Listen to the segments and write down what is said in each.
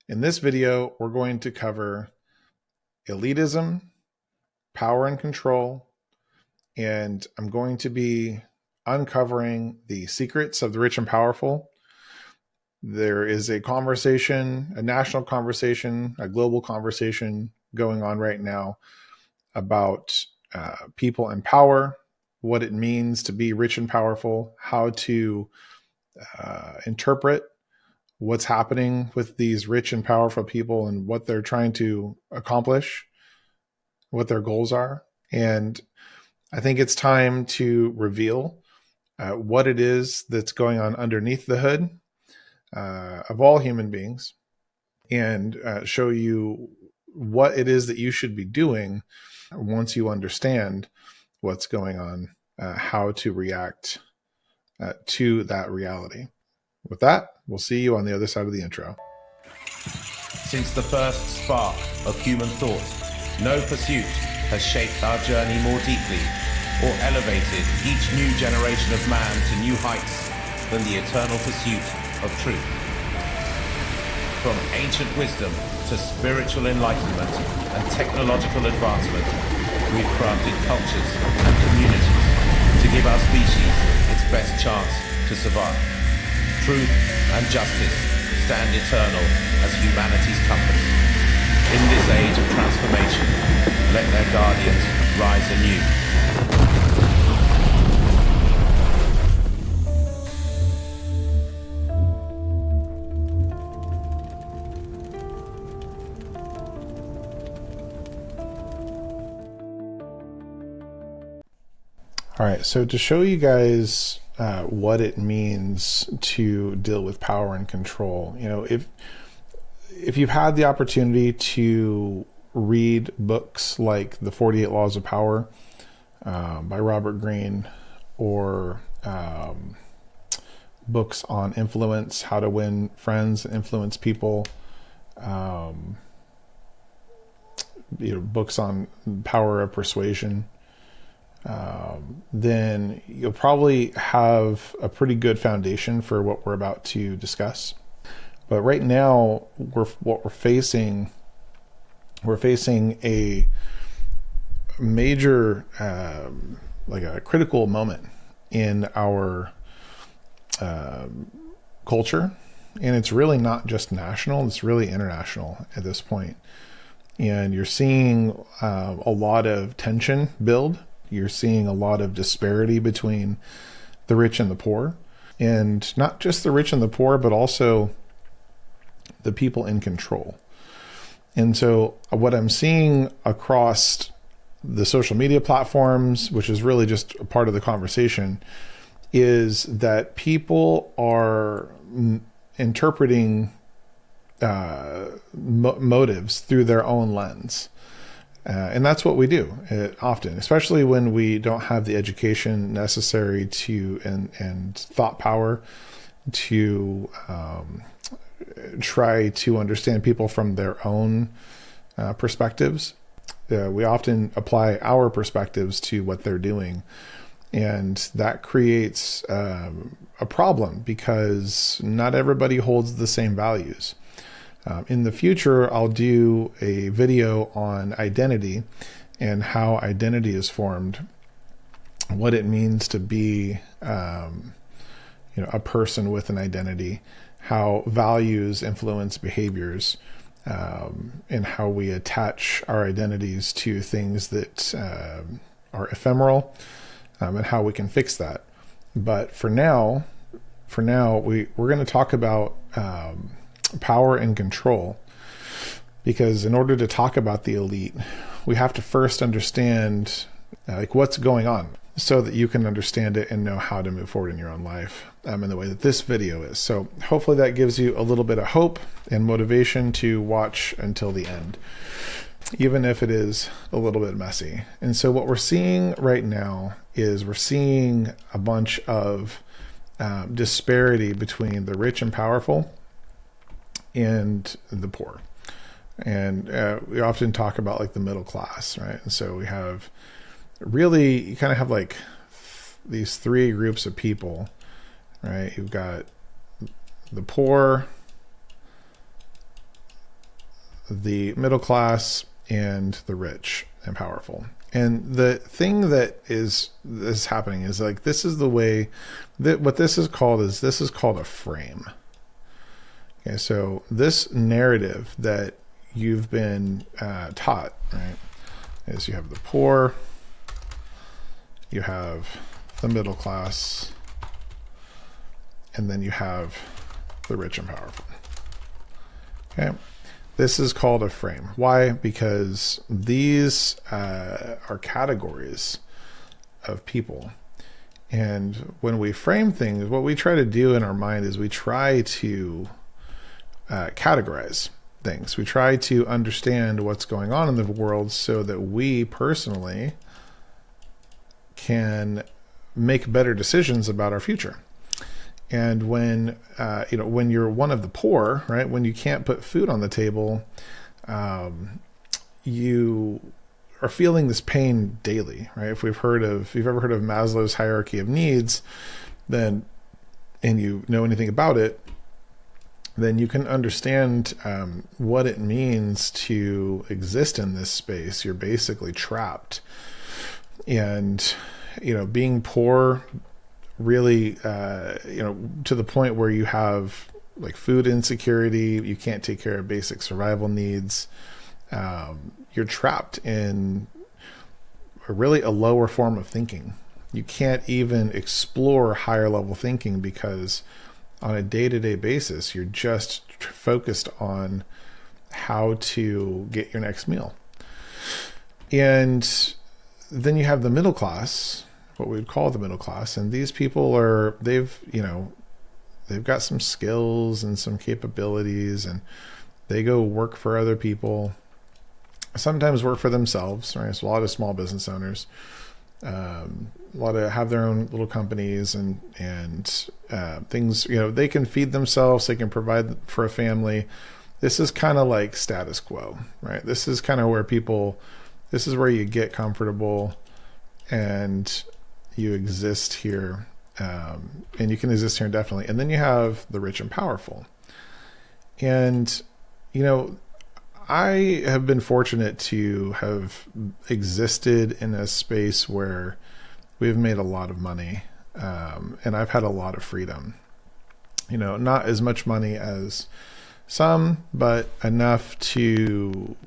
In this video, we're going to cover elitism, power and control, and I'm going to be uncovering the secrets of the rich and powerful. There is a conversation, a national conversation, a global conversation going on right now about people in power, what it means to be rich and powerful, how to interpret what's happening with these rich and powerful people and what they're trying to accomplish, what their goals are. And I think it's time to reveal what it is that's going on underneath the hood of all human beings, and show you what it is that you should be doing once you understand what's going on, how to react to that reality. With that, we'll see you on the other side of the intro. Since the first spark of human thought, no pursuit has shaped our journey more deeply or elevated each new generation of man to new heights than the eternal pursuit of truth. From ancient wisdom to spiritual enlightenment and technological advancement, we've crafted cultures and communities to give our species its best chance to survive. Truth and justice stand eternal as humanity's compass. In this age of transformation, let their guardians rise anew. All right, so to show you guys what it means to deal with power and control, if you've had the opportunity to read books like The 48 Laws of Power by Robert Greene, or books on influence, how to win friends and influence people, books on power of persuasion, then you'll probably have a pretty good foundation for what we're about to discuss. But right now, we're facing a major, like a critical moment in our culture, and it's really not just national; it's really international at this point. And you're seeing a lot of tension build. You're seeing a lot of disparity between the rich and the poor, and not just the rich and the poor, but also the people in control. And so what I'm seeing across the social media platforms, which is really just a part of the conversation, is that people are interpreting motives through their own lens. And that's what we do often, especially when we don't have the education necessary to and thought power to try to understand people from their own perspectives. We often apply our perspectives to what they're doing, and that creates a problem because not everybody holds the same values. In the future, I'll do a video on identity and how identity is formed, what it means to be, a person with an identity, how values influence behaviors, and how we attach our identities to things that are ephemeral, and how we can fix that. But for now, we're going to talk about power and control, because in order to talk about the elite, we have to first understand what's going on so that you can understand it and know how to move forward in your own life in the way that this video is. So hopefully that gives you a little bit of hope and motivation to watch until the end, even if it is a little bit messy. And so what we're seeing right now is we're seeing a bunch of disparity between the rich and powerful and the poor. And we often talk about like the middle class, right? And so we have really, you kind of have like these three groups of people, right? You've got the poor, the middle class and the rich and powerful. And the thing that is happening is like, this is the way that what this is called a frame. Okay, so this narrative that you've been taught, right, is you have the poor, you have the middle class, and then you have the rich and powerful. Okay. This is called a frame. Why? Because these are categories of people. And when we frame things, what we try to do in our mind is we try to categorize things. We try to understand what's going on in the world so that we personally can make better decisions about our future. And when, when you're one of the poor, right, when you can't put food on the table, you are feeling this pain daily, right? If you've ever heard of Maslow's hierarchy of needs, then, and you know anything about it, then you can understand what it means to exist in this space. You're basically trapped. And, being poor, really, to the point where you have like food insecurity, you can't take care of basic survival needs. You're trapped in really a lower form of thinking. You can't even explore higher level thinking because on a day-to-day basis, you're just focused on how to get your next meal. And then you have the middle class, what we would call the middle class. And these people they've got some skills and some capabilities, and they go work for other people, sometimes work for themselves, right? So a lot of small business owners, a lot of have their own little companies and things, they can feed themselves, they can provide for a family. This is kind of like status quo, right? This is kind of where this is where you get comfortable and you exist here, and you can exist here indefinitely. And then you have the rich and powerful. And, I have been fortunate to have existed in a space where we've made a lot of money, and I've had a lot of freedom. Not as much money as some, but enough to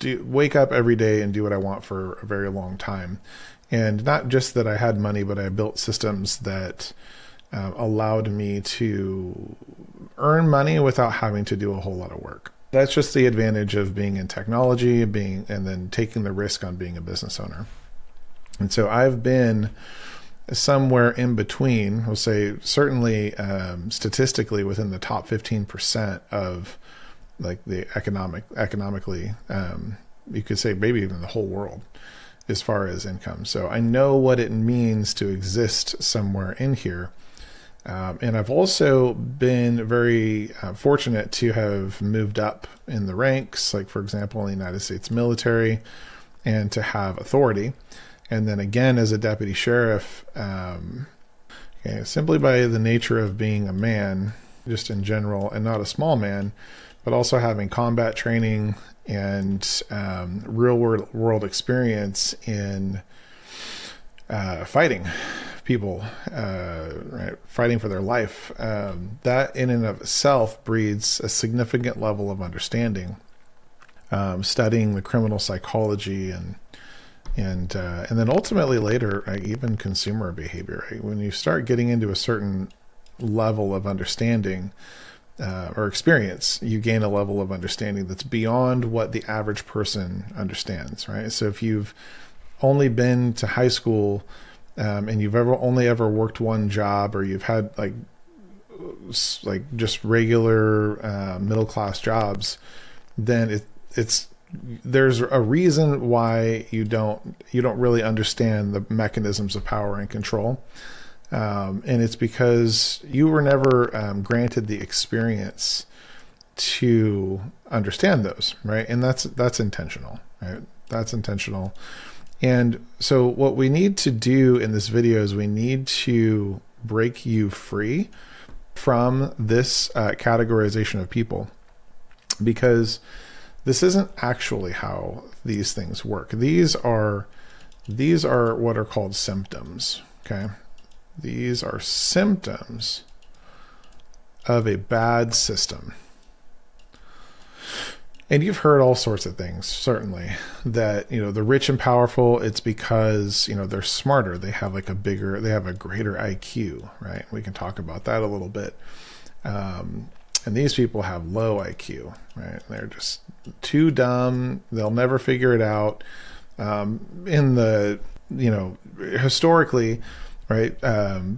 wake up every day and do what I want for a very long time. And not just that I had money, but I built systems that allowed me to earn money without having to do a whole lot of work. That's just the advantage of being in technology and then taking the risk on being a business owner. And so I've been somewhere in between, we'll say certainly statistically within the top 15% of like the economically, you could say maybe even the whole world as far as income. So I know what it means to exist somewhere in here. And I've also been very fortunate to have moved up in the ranks, like for example, in the United States military, and to have authority. And then again, as a deputy sheriff, simply by the nature of being a man, just in general, and not a small man, but also having combat training and real world experience in fighting people, right, fighting for their life. That in and of itself breeds a significant level of understanding. Studying the criminal psychology and then ultimately later, right, even consumer behavior. Right? When you start getting into a certain level of understanding or experience, you gain a level of understanding that's beyond what the average person understands, right? So if you've only been to high school and you've only ever worked one job, or you've had like just regular middle class jobs, then there's a reason why you don't really understand the mechanisms of power and control. And it's because you were never granted the experience to understand those, right? And that's intentional, right? That's intentional. And so what we need to do in this video is we need to break you free from this categorization of people, because this isn't actually how these things work. These are what are called symptoms. Okay. These are symptoms of a bad system. And you've heard all sorts of things, certainly, that, the rich and powerful, it's because, they're smarter. They have they have a greater IQ, right? We can talk about that a little bit. And these people have low IQ, right? They're just too dumb. They'll never figure it out. Historically, right,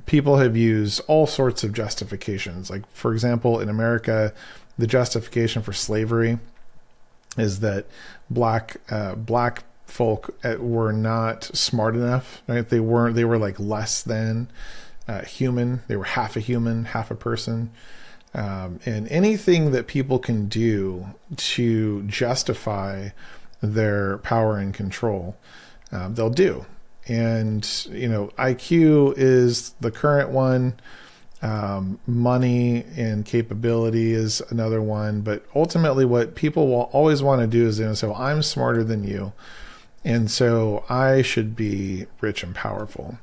people have used all sorts of justifications. Like, for example, in America, the justification for slavery is that black folk were not smart enough, right? They were less than human. They were half a human, half a person. And anything that people can do to justify their power and control, they'll do. And, IQ is the current one. Money and capability is another one. But ultimately what people will always want to do is say, well, I'm smarter than you, and so I should be rich and powerful.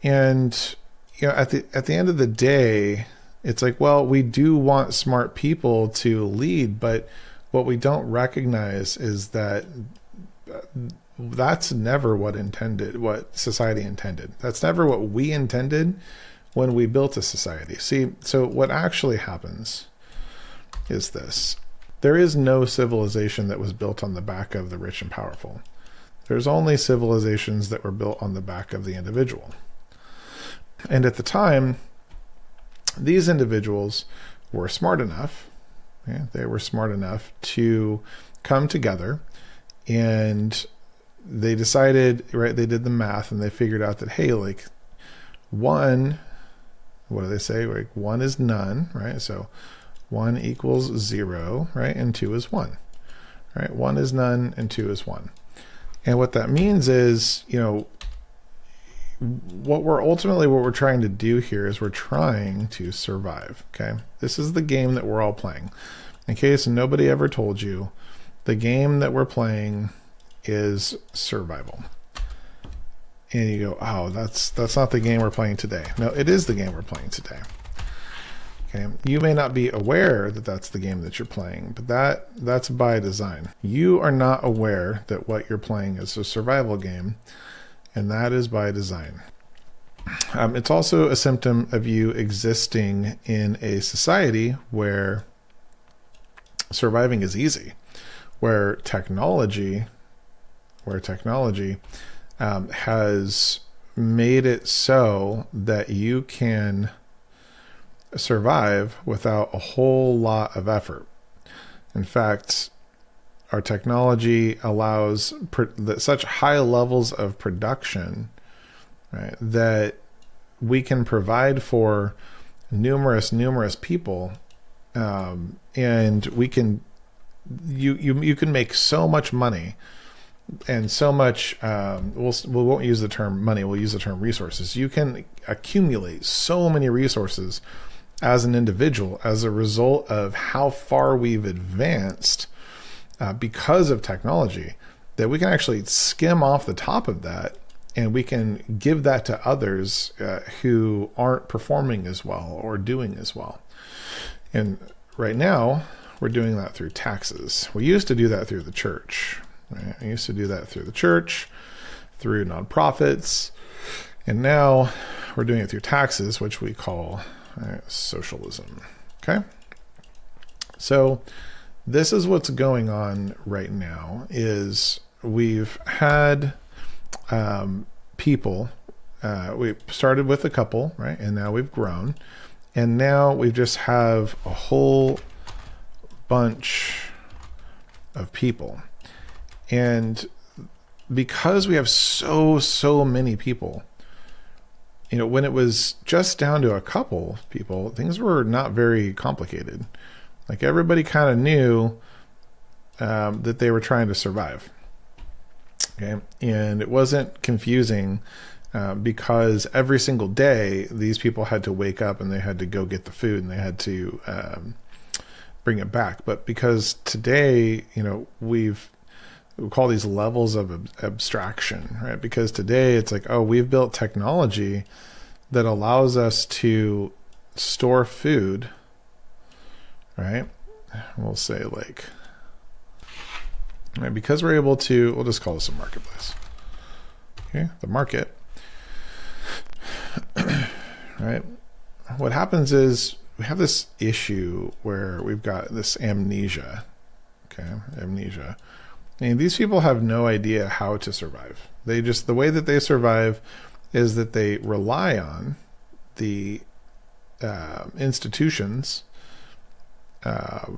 And, at the end of the day, it's like, well, we do want smart people to lead, but what we don't recognize is that that's never what society intended. That's never what we intended when we built a society. See, so what actually happens is this. There is no civilization that was built on the back of the rich and powerful. There's only civilizations that were built on the back of the individual. And at the time, these individuals were smart enough. They were smart enough to come together, and they decided, right, they did the math and they figured out that, hey, one, what do they say? One is none, right? So 1 equals 0, right? And 2 is 1, right? 1 is none and 2 is 1. And what that means is, what we're trying to do here is we're trying to survive. Okay. This is the game that we're all playing. In case nobody ever told you, the game that we're playing is survival. And you go, oh, that's not the game we're playing today. No, it is the game we're playing today. Okay. You may not be aware that that's the game that you're playing, but that's by design. You are not aware that what you're playing is a survival game, and that is by design. It's also a symptom of you existing in a society where surviving is easy, where technology has made it so that you can survive without a whole lot of effort. In fact, our technology allows such high levels of production, right, that we can provide for numerous people, and we can you can make so much money and so much. We won't use the term money. We'll use the term resources. You can accumulate so many resources as an individual as a result of how far we've advanced because of technology, that we can actually skim off the top of that, and we can give that to others who aren't performing as well or doing as well. And right now, we're doing that through taxes. We used to do that through the church. Right? We used to do that through the church, through nonprofits, and now we're doing it through taxes, which we call socialism. Okay? So this is what's going on right now. Is we've had people, we started with a couple, right? And now we've grown, and now we just have a whole bunch of people. And because we have so many people, when it was just down to a couple people, things were not very complicated. Like, everybody kind of knew that they were trying to survive. Okay. And it wasn't confusing because every single day these people had to wake up and they had to go get the food, and they had to bring it back. But because today, we call these levels of abstraction, right? Because today it's like, oh, we've built technology that allows us to store food, right? We'll say like, right, because we're able to, we'll just call this a marketplace. Okay, the market. Right? What happens is we have this issue where we've got this amnesia. Okay, amnesia. And these people have no idea how to survive. The way that they survive is that they rely on the institutions,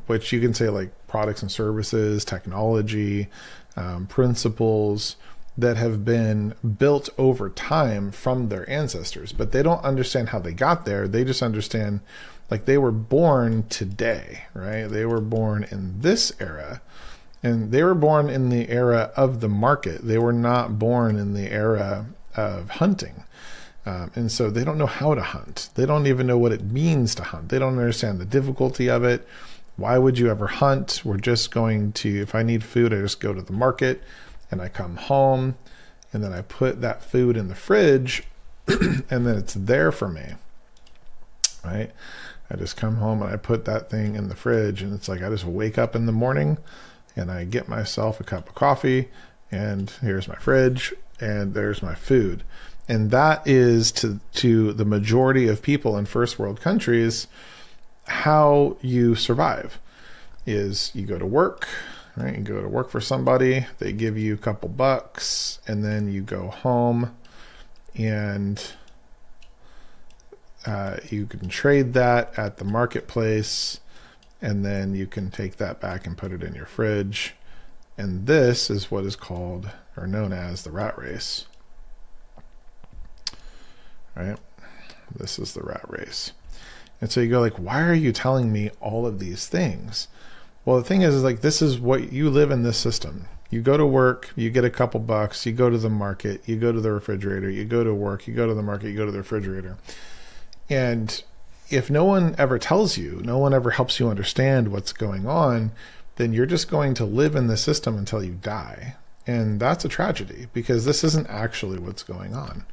which you can say like products and services, technology, principles that have been built over time from their ancestors, but they don't understand how they got there. They just understand like they were born today, right? They were born in this era, and they were born in the era of the market. They were not born in the era of hunting. And so they don't know how to hunt. They don't even know what it means to hunt. They don't understand the difficulty of it. Why would you ever hunt? We're just going to, if I need food, I just go to the market and I come home and then I put that food in the fridge and then it's there for me, right? I just come home and I put that thing in the fridge, and it's like I just wake up in the morning and I get myself a cup of coffee, and here's my fridge and there's my food. And that is to the majority of people in first world countries, how you survive is you go to work, right? You go to work for somebody, they give you a couple bucks, and then you go home and you can trade that at the marketplace, and then you can take that back and put it in your fridge. And this is what is called or known as the rat race, right? This is the rat race. And so you go like, why are you telling me all of these things? Well, the thing is like, this is what you live in this system. You go to work, you get a couple bucks, you go to the market, you go to the refrigerator, you go to work, you go to the market, you go to the refrigerator. And if no one ever tells you, no one ever helps you understand what's going on, then you're just going to live in the system until you die. And that's a tragedy, because this isn't actually what's going on.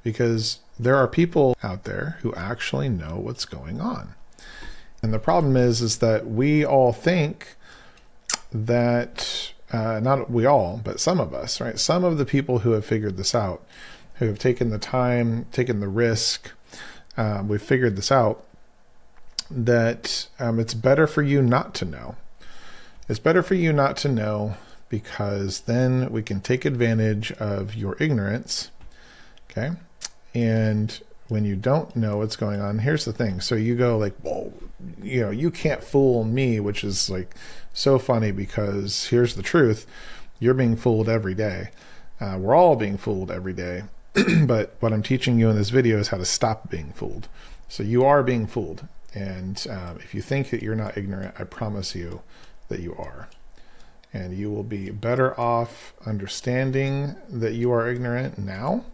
Because there are people out there who actually know what's going on. And the problem is that we all think that, not we all, but some of us, right? Some of the people who have figured this out, who have taken the time, taken the risk, we've figured this out, that it's better for you not to know. It's better for you not to know, because then we can take advantage of your ignorance, okay? And when you don't know what's going on, here's the thing. So you go like, well, you can't fool me, which is like so funny, because here's the truth. You're being fooled every day. We're all being fooled every day. But what I'm teaching you in this video is how to stop being fooled. So you are being fooled. And if you think that you're not ignorant, I promise you that you are. And you will be better off understanding that you are ignorant now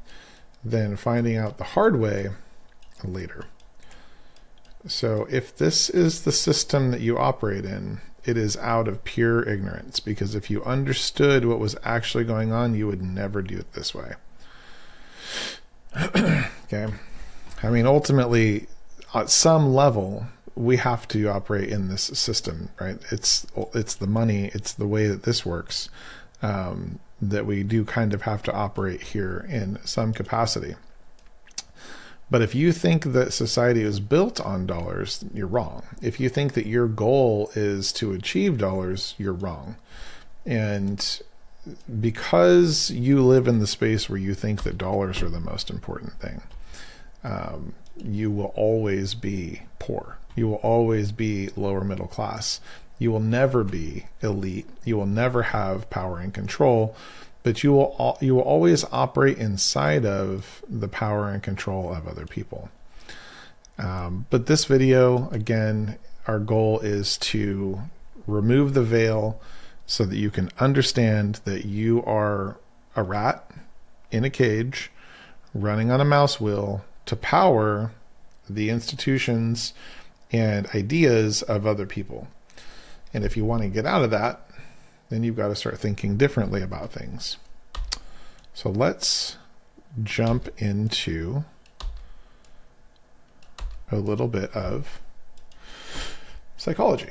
than finding out the hard way later. So if this is the system that you operate in, it is out of pure ignorance, because if you understood what was actually going on, you would never do it this way. Okay. I mean, ultimately, at some level, we have to operate in this system, right? It's the money, it's the way that this works, that we do kind of have to operate here in some capacity. But if you think that society is built on dollars, you're wrong. If you think that your goal is to achieve dollars, you're wrong. And because you live in the space where you think that dollars are the most important thing, you will always be poor. You will always be lower middle class. You will never be elite. You will never have power and control, but you will always operate inside of the power and control of other people. But this video, again, our goal is to remove the veil so that you can understand that you are a rat in a cage running on a mouse wheel to power the institutions and ideas of other people. And if you want to get out of that, then you've got to start thinking differently about things. So let's jump into a little bit of psychology.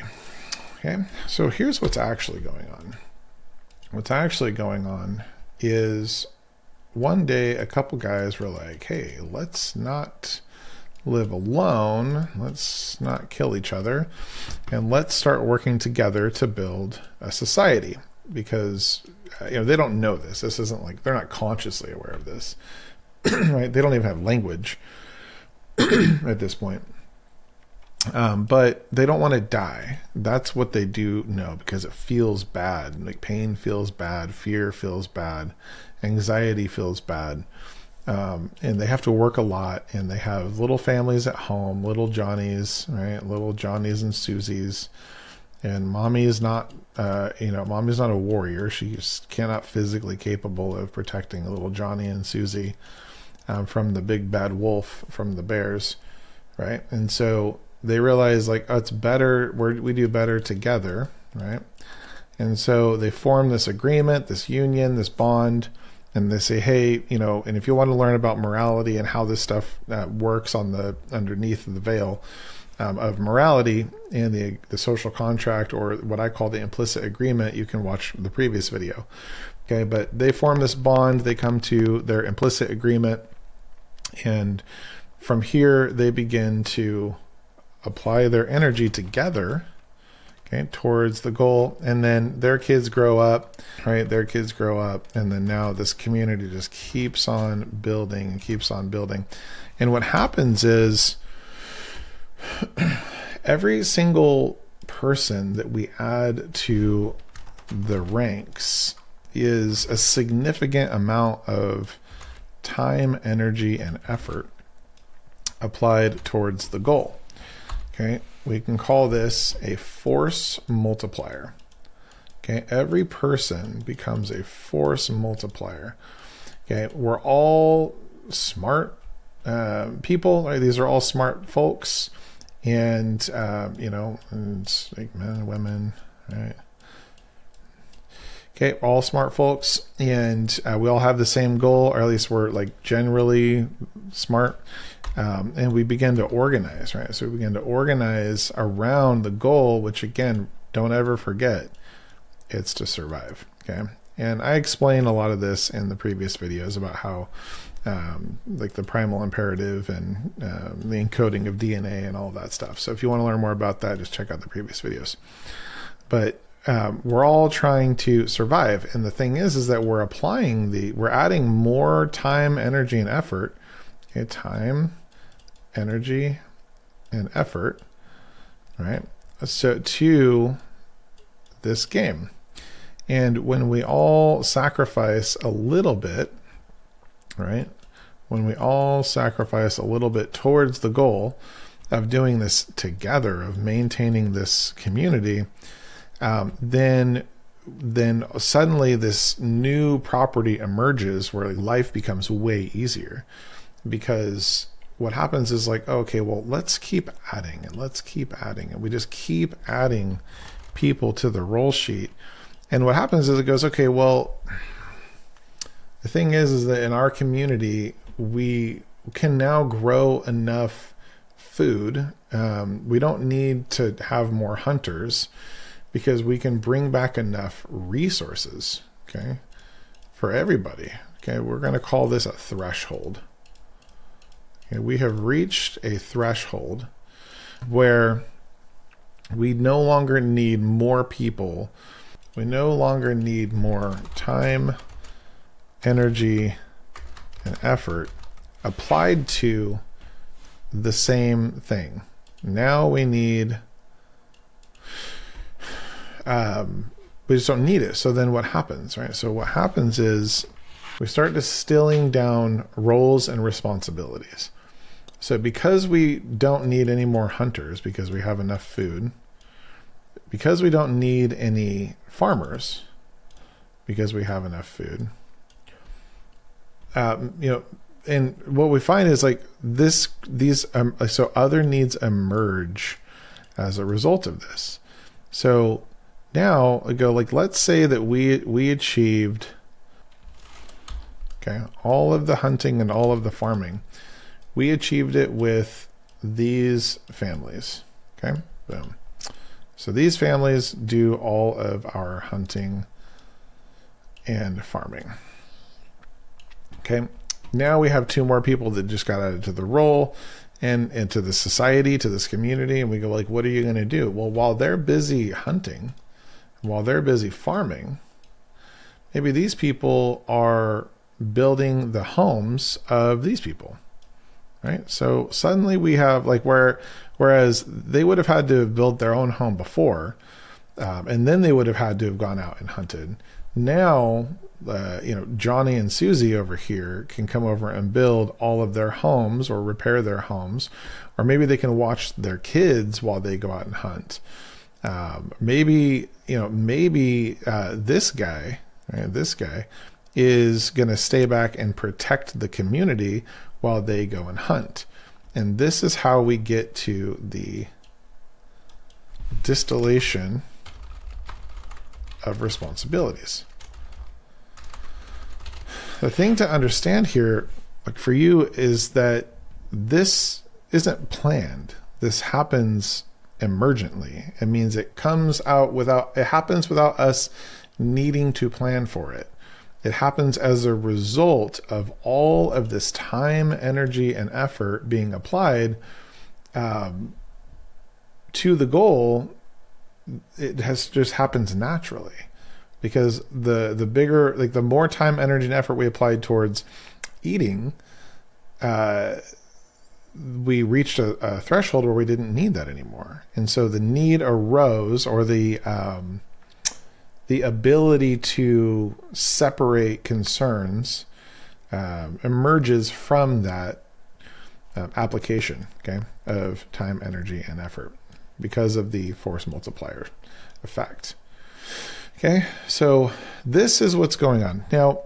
Okay, so here's what's actually going on. What's actually going on is one day a couple guys were like, hey, let's not live alone, let's not kill each other, and let's start working together to build a society. Because they don't know this. This isn't like, they're not consciously aware of this. Right? They don't even have language at this point. But they don't want to die. That's what they do know, because it feels bad. Like pain feels bad, fear feels bad, anxiety feels bad. And they have to work a lot, and they have little families at home, little Johnnies, right? Little Johnnies and Susies. And mommy is not, mommy's not a warrior. She's cannot physically capable of protecting little Johnny and Susie from the big bad wolf, from the bears, right? And so they realize, like, oh, it's better, we do better together, right? And so they form this agreement, this union, this bond, and they say, hey, and if you want to learn about morality and how this stuff works on the underneath of the veil of morality and the social contract, or what I call the implicit agreement, you can watch the previous video. Okay, but they form this bond, they come to their implicit agreement, and from here they begin to apply their energy together, okay, towards the goal. And then their kids grow up, right? Their kids grow up, and then now this community just keeps on building and keeps on building. And what happens is every single person that we add to the ranks is a significant amount of time, energy, and effort applied towards the goal. Okay, we can call this a force multiplier. Okay, every person becomes a force multiplier. Okay, we're all smart people, right? These are all smart folks, and it's like men and women, right? Okay, all smart folks, and we all have the same goal, or at least we're like generally smart. And we begin to organize, right? So we begin to organize around the goal, which again, don't ever forget, it's to survive, okay? And I explain a lot of this in the previous videos about how, like the primal imperative and the encoding of DNA and all of that stuff. So if you want to learn more about that, just check out the previous videos. But we're all trying to survive. And the thing is that we're adding more time, energy, and effort. Okay, time, energy, and effort, right? So to this game. And when we all sacrifice a little bit, right? When we all sacrifice a little bit towards the goal of doing this together, of maintaining this community, then suddenly this new property emerges where life becomes way easier. Because what happens is like, okay, well, let's keep adding and let's keep adding. And we just keep adding people to the roll sheet. And what happens is it goes, okay, well, the thing is that in our community, we can now grow enough food. We don't need to have more hunters because we can bring back enough resources, okay, for everybody. Okay, we're going to call this a threshold. Okay, we have reached a threshold where we no longer need more people. We no longer need more time, energy, and effort applied to the same thing. Now we need, we just don't need it. So then what happens, right? So what happens is we start distilling down roles and responsibilities. So because we don't need any more hunters, because we have enough food, because we don't need any farmers, because we have enough food, and what we find is like so other needs emerge as a result of this. So now I go like, let's say that we achieved, okay, all of the hunting and all of the farming. We achieved it with these families. Okay, boom. So these families do all of our hunting and farming. Okay, now we have 2 more people that just got added to the role and to the society, to this community, and we go like, what are you going to do? Well, while they're busy hunting, while they're busy farming, maybe these people are building the homes of these people, right? So suddenly we have like whereas they would have had to have built their own home before, and then they would have had to have gone out and hunted. Now, Johnny and Susie over here can come over and build all of their homes or repair their homes, or maybe they can watch their kids while they go out and hunt. Maybe this guy, right, this guy is going to stay back and protect the community while they go and hunt. And this is how we get to the distillation of responsibilities. The thing to understand here, like for you, is that this isn't planned. This happens emergently. It means it happens without us needing to plan for it. It happens as a result of all of this time, energy, and effort being applied to the goal. It just happens naturally, because the bigger, like the more time, energy, and effort we applied towards eating, we reached a threshold where we didn't need that anymore. And so the need arose, or the ability to separate concerns emerges from that application, okay, of time, energy, and effort, because of the force multiplier effect. Okay, so this is what's going on. Now,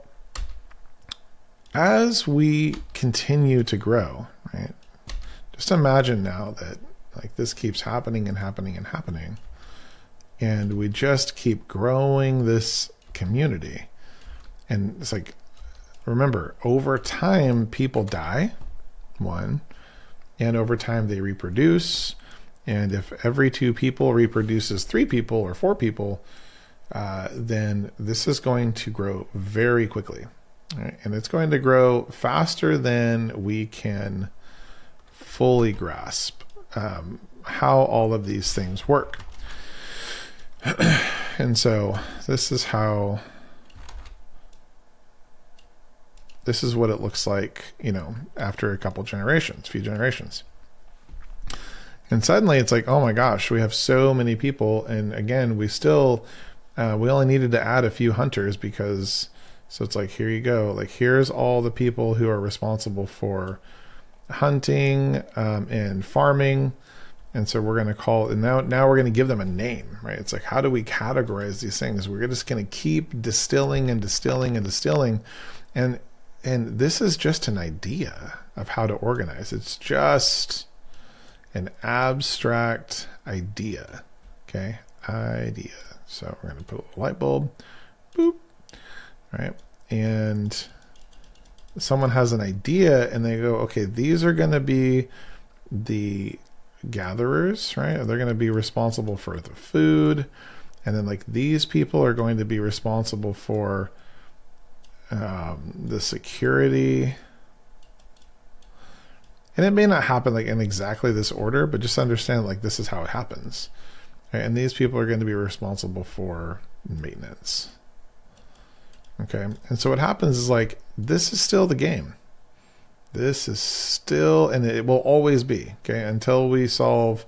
as we continue to grow, right, just imagine now that like this keeps happening and happening and happening, and we just keep growing this community. And it's like, remember, over time, people die, one, and over time they reproduce. And if every 2 people reproduces 3 people or 4 people, then this is going to grow very quickly. Right? And it's going to grow faster than we can fully grasp how all of these things work. And so this is what it looks like, after a few generations. And suddenly it's like, oh my gosh, we have so many people. And again, we only needed to add a few hunters, so it's like, here you go. Like, here's all the people who are responsible for hunting and farming. And so we're going to call, and now we're going to give them a name, right? It's like, how do we categorize these things? We're just going to keep distilling and distilling and distilling. And this is just an idea of how to organize. It's just an abstract idea. Okay. Idea. So we're going to put a little light bulb, boop, right? And someone has an idea and they go, okay, these are going to be the gatherers, right? They're going to be responsible for the food. And then like these people are going to be responsible for the security. And it may not happen like in exactly this order, but just understand like this is how it happens. Right? And these people are going to be responsible for maintenance. Okay. And so what happens is like, this is still the game. This is still, and it will always be, okay, until we solve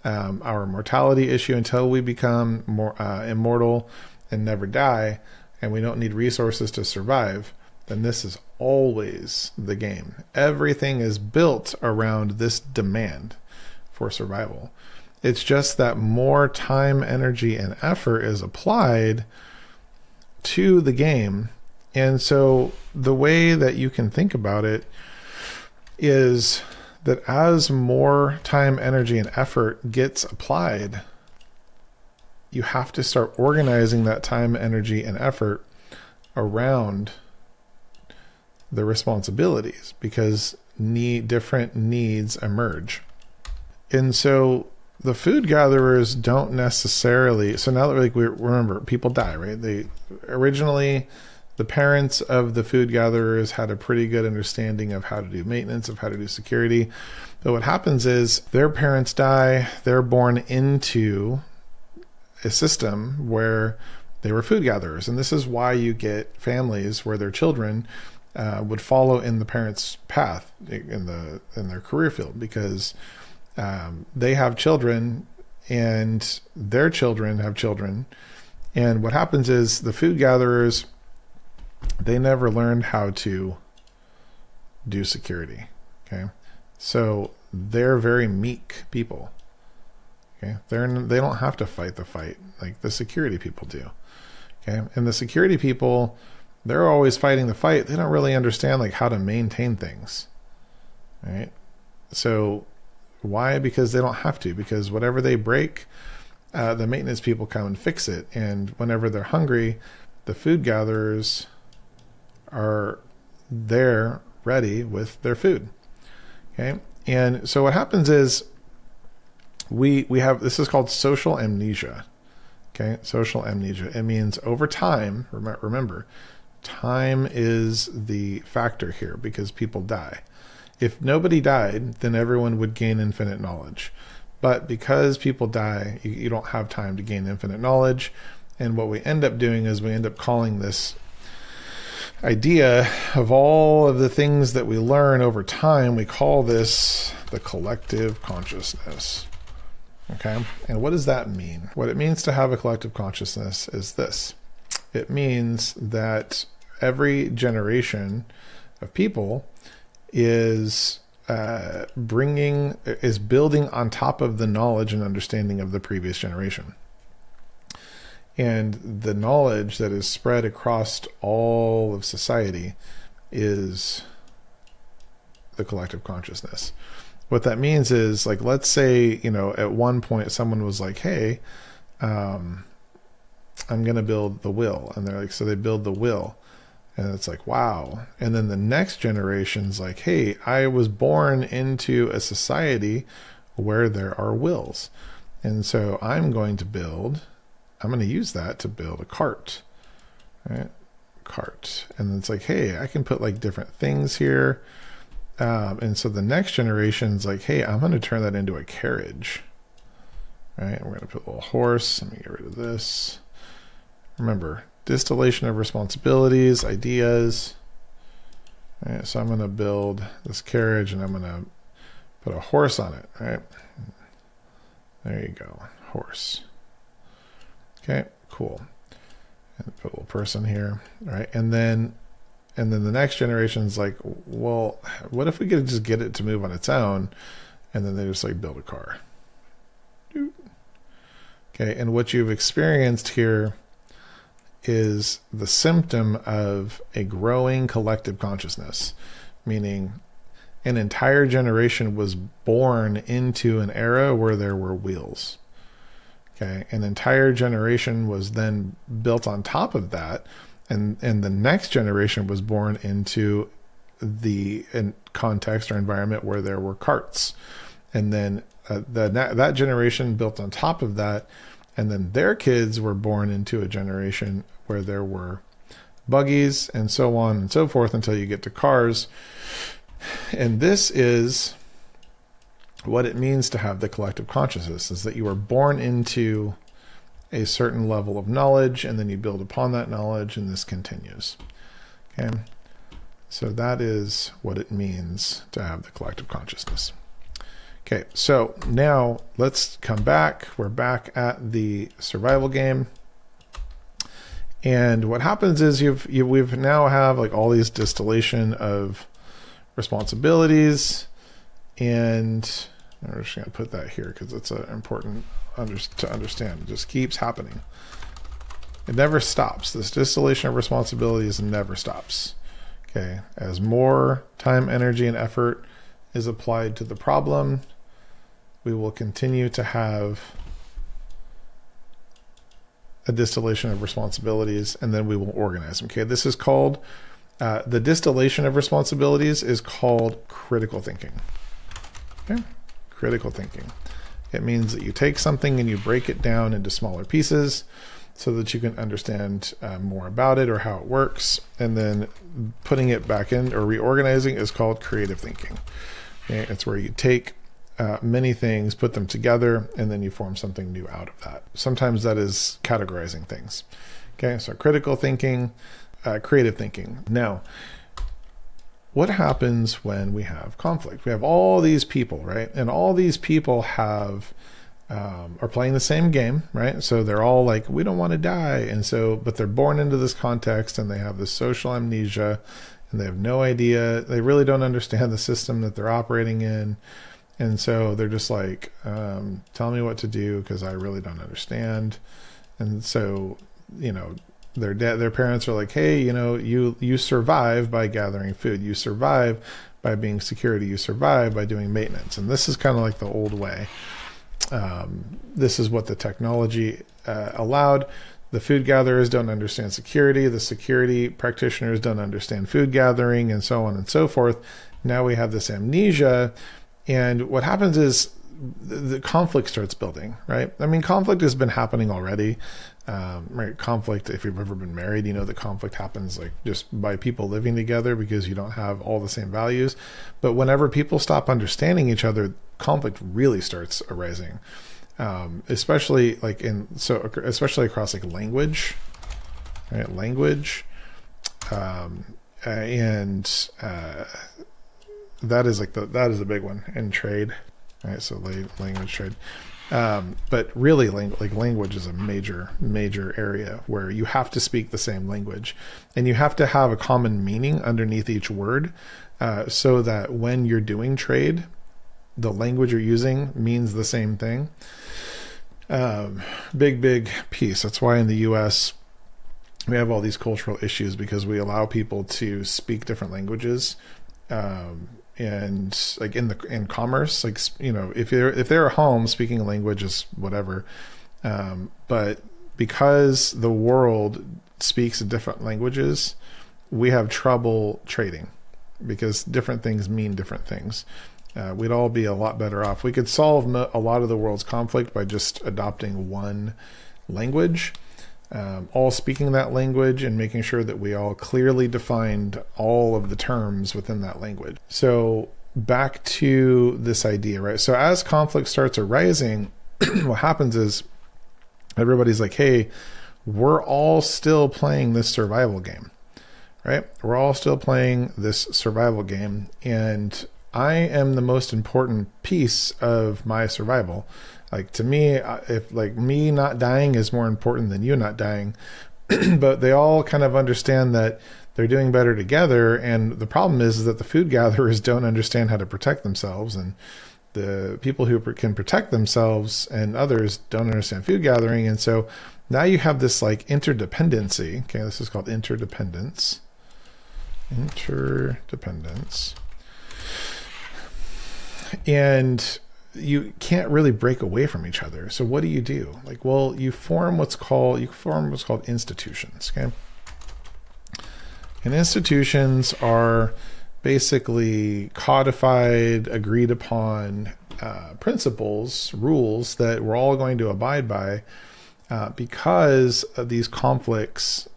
our mortality issue, until we become more immortal and never die, and we don't need resources to survive, then this is always the game. Everything is built around this demand for survival. It's just that more time, energy, and effort is applied to the game. And so the way that you can think about it is that as more time, energy, and effort gets applied, you have to start organizing that time, energy, and effort around the responsibilities, because different needs emerge. And so the food gatherers don't necessarily, so now that we remember, people die, right? They originally, the parents of the food gatherers had a pretty good understanding of how to do maintenance, of how to do security. But what happens is their parents die, they're born into a system where they were food gatherers. And this is why you get families where their children would follow in the parents' path in their career field, because they have children and their children have children. And what happens is the food gatherers, they never learned how to do security. Okay. So they're very meek people. Okay. They don't have to fight the fight like the security people do. Okay. And the security people, they're always fighting the fight. They don't really understand like how to maintain things. Right. So why? Because they don't have to, because whatever they break, the maintenance people come and fix it. And whenever they're hungry, the food gatherers are there ready with their food. Okay. And so what happens is we have, this is called social amnesia. Okay. Social amnesia. It means over time, remember, time is the factor here because people die. If nobody died, then everyone would gain infinite knowledge. But because people die, you don't have time to gain infinite knowledge. And what we end up doing is we end up calling this idea of all of the things that we learn over time, we call this the collective consciousness. Okay. And what does that mean? What it means to have a collective consciousness is this. It means that every generation of people is building on top of the knowledge and understanding of the previous generation. And the knowledge that is spread across all of society is the collective consciousness. What that means is, like, let's say, at one point someone was like, hey, I'm going to build the will. And they're like, so they build the will. And it's like, wow. And then the next generation's like, hey, I was born into a society where there are wills. And so I'm going to use that to build a cart, right? Cart. And then it's like, hey, I can put like different things here. And so the next generation's like, hey, I'm going to turn that into a carriage, right? We're going to put a little horse. Let me get rid of this. Remember, distillation of responsibilities, ideas. All right, so I'm going to build this carriage and I'm going to put a horse on it, right? There you go, horse. Okay, cool. And put a little person here, all right? And then the next generation's like, well, what if we could just get it to move on its own? And then they just like build a car. Okay, and what you've experienced here is the symptom of a growing collective consciousness, meaning an entire generation was born into an era where there were wheels. Okay, an entire generation was then built on top of that, and the next generation was born into the context or environment where there were carts, and then that generation built on top of that, and then their kids were born into a generation where there were buggies and so on and so forth until you get to cars. And this is what it means to have the collective consciousness, is that you are born into a certain level of knowledge and then you build upon that knowledge, and this continues. Okay. So that is what it means to have the collective consciousness. Okay. So now let's come back. We're back at the survival game. And what happens is we've now have like all these distillation of responsibilities, and I'm just going to put that here because it's important to understand. It just keeps happening. It never stops. This distillation of responsibilities never stops. Okay, as more time, energy, and effort is applied to the problem, we will continue to have a distillation of responsibilities, and then we will organize them. Okay, this is called, the distillation of responsibilities is called critical thinking. Okay, critical thinking. It means that you take something and you break it down into smaller pieces so that you can understand more about it or how it works, and then putting it back in or reorganizing is called creative thinking. Okay, it's where you take many things, put them together, and then you form something new out of that. Sometimes that is categorizing things. Okay, so critical thinking, creative thinking. Now, what happens when we have conflict? We have all these people, right? And all these people have are playing the same game, right? So they're all like, we don't want to die. And so, but they're born into this context and they have this social amnesia and they have no idea. They really don't understand the system that they're operating in. And so they're just like, tell me what to do because I really don't understand. And so, you know, their parents are like, hey, you know, you survive by gathering food. You survive by being security. You survive by doing maintenance. And this is kind of like the old way. This is what the technology allowed. The food gatherers don't understand security. The security practitioners don't understand food gathering, and so on and so forth. Now we have this amnesia. And what happens is the conflict starts building, right? I mean, conflict has been happening already. Right? Conflict, if you've ever been married, you know that conflict happens like just by people living together because you don't have all the same values. But whenever people stop understanding each other, conflict really starts arising. Especially across like language, right? Language, that is a big one. And trade, right? So language, trade. But really language is a major area where you have to speak the same language and you have to have a common meaning underneath each word, so that when you're doing trade, the language you're using means the same thing. Big piece. That's why in the US we have all these cultural issues because we allow people to speak different languages. And like in commerce, like, you know, if they're at home speaking a language is whatever. But because the world speaks different languages, we have trouble trading because different things mean different things. We'd all be a lot better off. We could solve a lot of the world's conflict by just adopting one language, all speaking that language and making sure that we all clearly defined all of the terms within that language. So back to this idea, right? So as conflict starts arising, what happens is everybody's like, hey, we're all still playing this survival game, right? We're all still playing this survival game, and I am the most important piece of my survival. Like, to me, if like me not dying is more important than you not dying, but they all kind of understand that they're doing better together. And the problem is that the food gatherers don't understand how to protect themselves, and the people who can protect themselves and others don't understand food gathering. And so now you have this like interdependency. Okay, this is called interdependence. And you can't really break away from each other. So what do? Like, well, you form what's called institutions. Okay. And institutions are basically codified, agreed upon principles, rules that we're all going to abide by because of these conflicts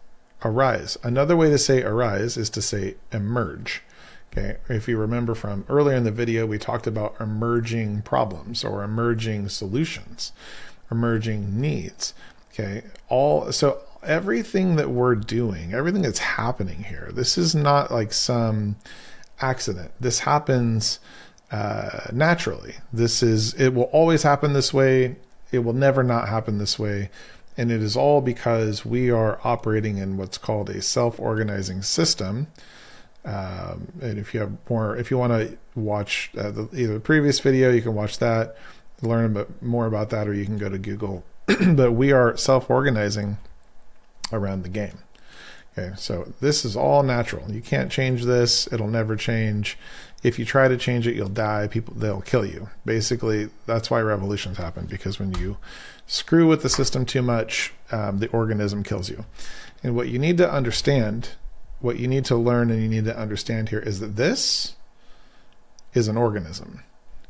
arise. Another way to say arise is to say emerge. Okay, if you remember from earlier in the video, we talked about emerging problems or emerging solutions, emerging needs. Okay, so everything that we're doing, everything that's happening here, this is not like some accident. This happens naturally. It will always happen this way. It will never not happen this way. And it is all because we are operating in what's called a self-organizing system. And if you want to watch either the previous video, you can watch that, learn a bit more about that, or you can go to Google. But we are self-organizing around the game. Okay, so this is all natural. You can't change this. It'll never change. If you try to change it, you'll die. They'll kill you. Basically, that's why revolutions happen, because when you screw with the system too much, the organism kills you. And what you need to understand, what you need to learn and you need to understand here is that this is an organism.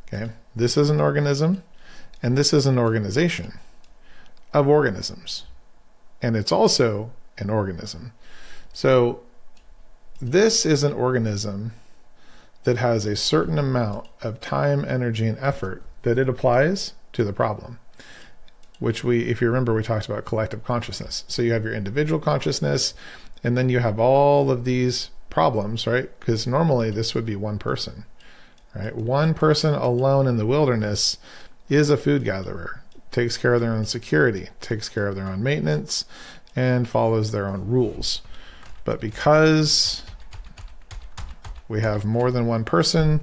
Okay, this is an organism, and this is an organization of organisms. And it's also an organism. So this is an organism that has a certain amount of time, energy, and effort that it applies to the problem, which if you remember, we talked about collective consciousness. So you have your individual consciousness, and then you have all of these problems, right? Because normally this would be one person, right? One person alone in the wilderness is a food gatherer, takes care of their own security, takes care of their own maintenance, and follows their own rules. But because we have more than one person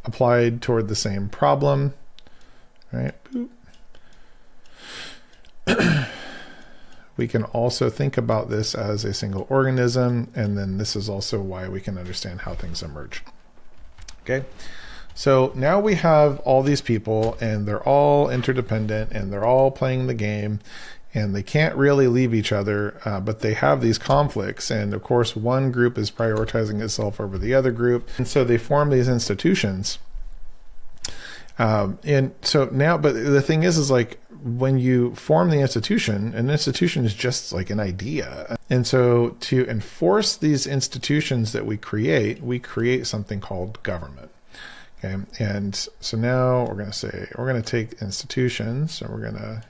applied toward the same problem, right? We can also think about this as a single organism, and then this is also why we can understand how things emerge. Okay, so now we have all these people, and they're all interdependent, and they're all playing the game, and they can't really leave each other, but they have these conflicts. And of course, one group is prioritizing itself over the other group. And so they form these institutions. And so now, but the thing is like when you form the institution, an institution is just like an idea. And so to enforce these institutions that we create something called government. Okay. And so now we're going to take institutions, and we're going to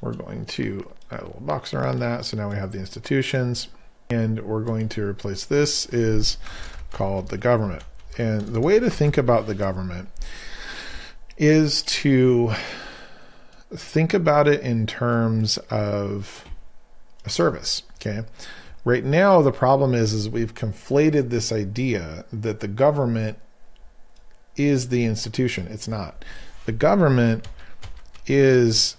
add a little box around that. So now we have the institutions, and we're going to replace this is called the government. And the way to think about the government is to think about it in terms of a service. Okay. Right now, the problem is we've conflated this idea that the government is the institution. It's not. The government is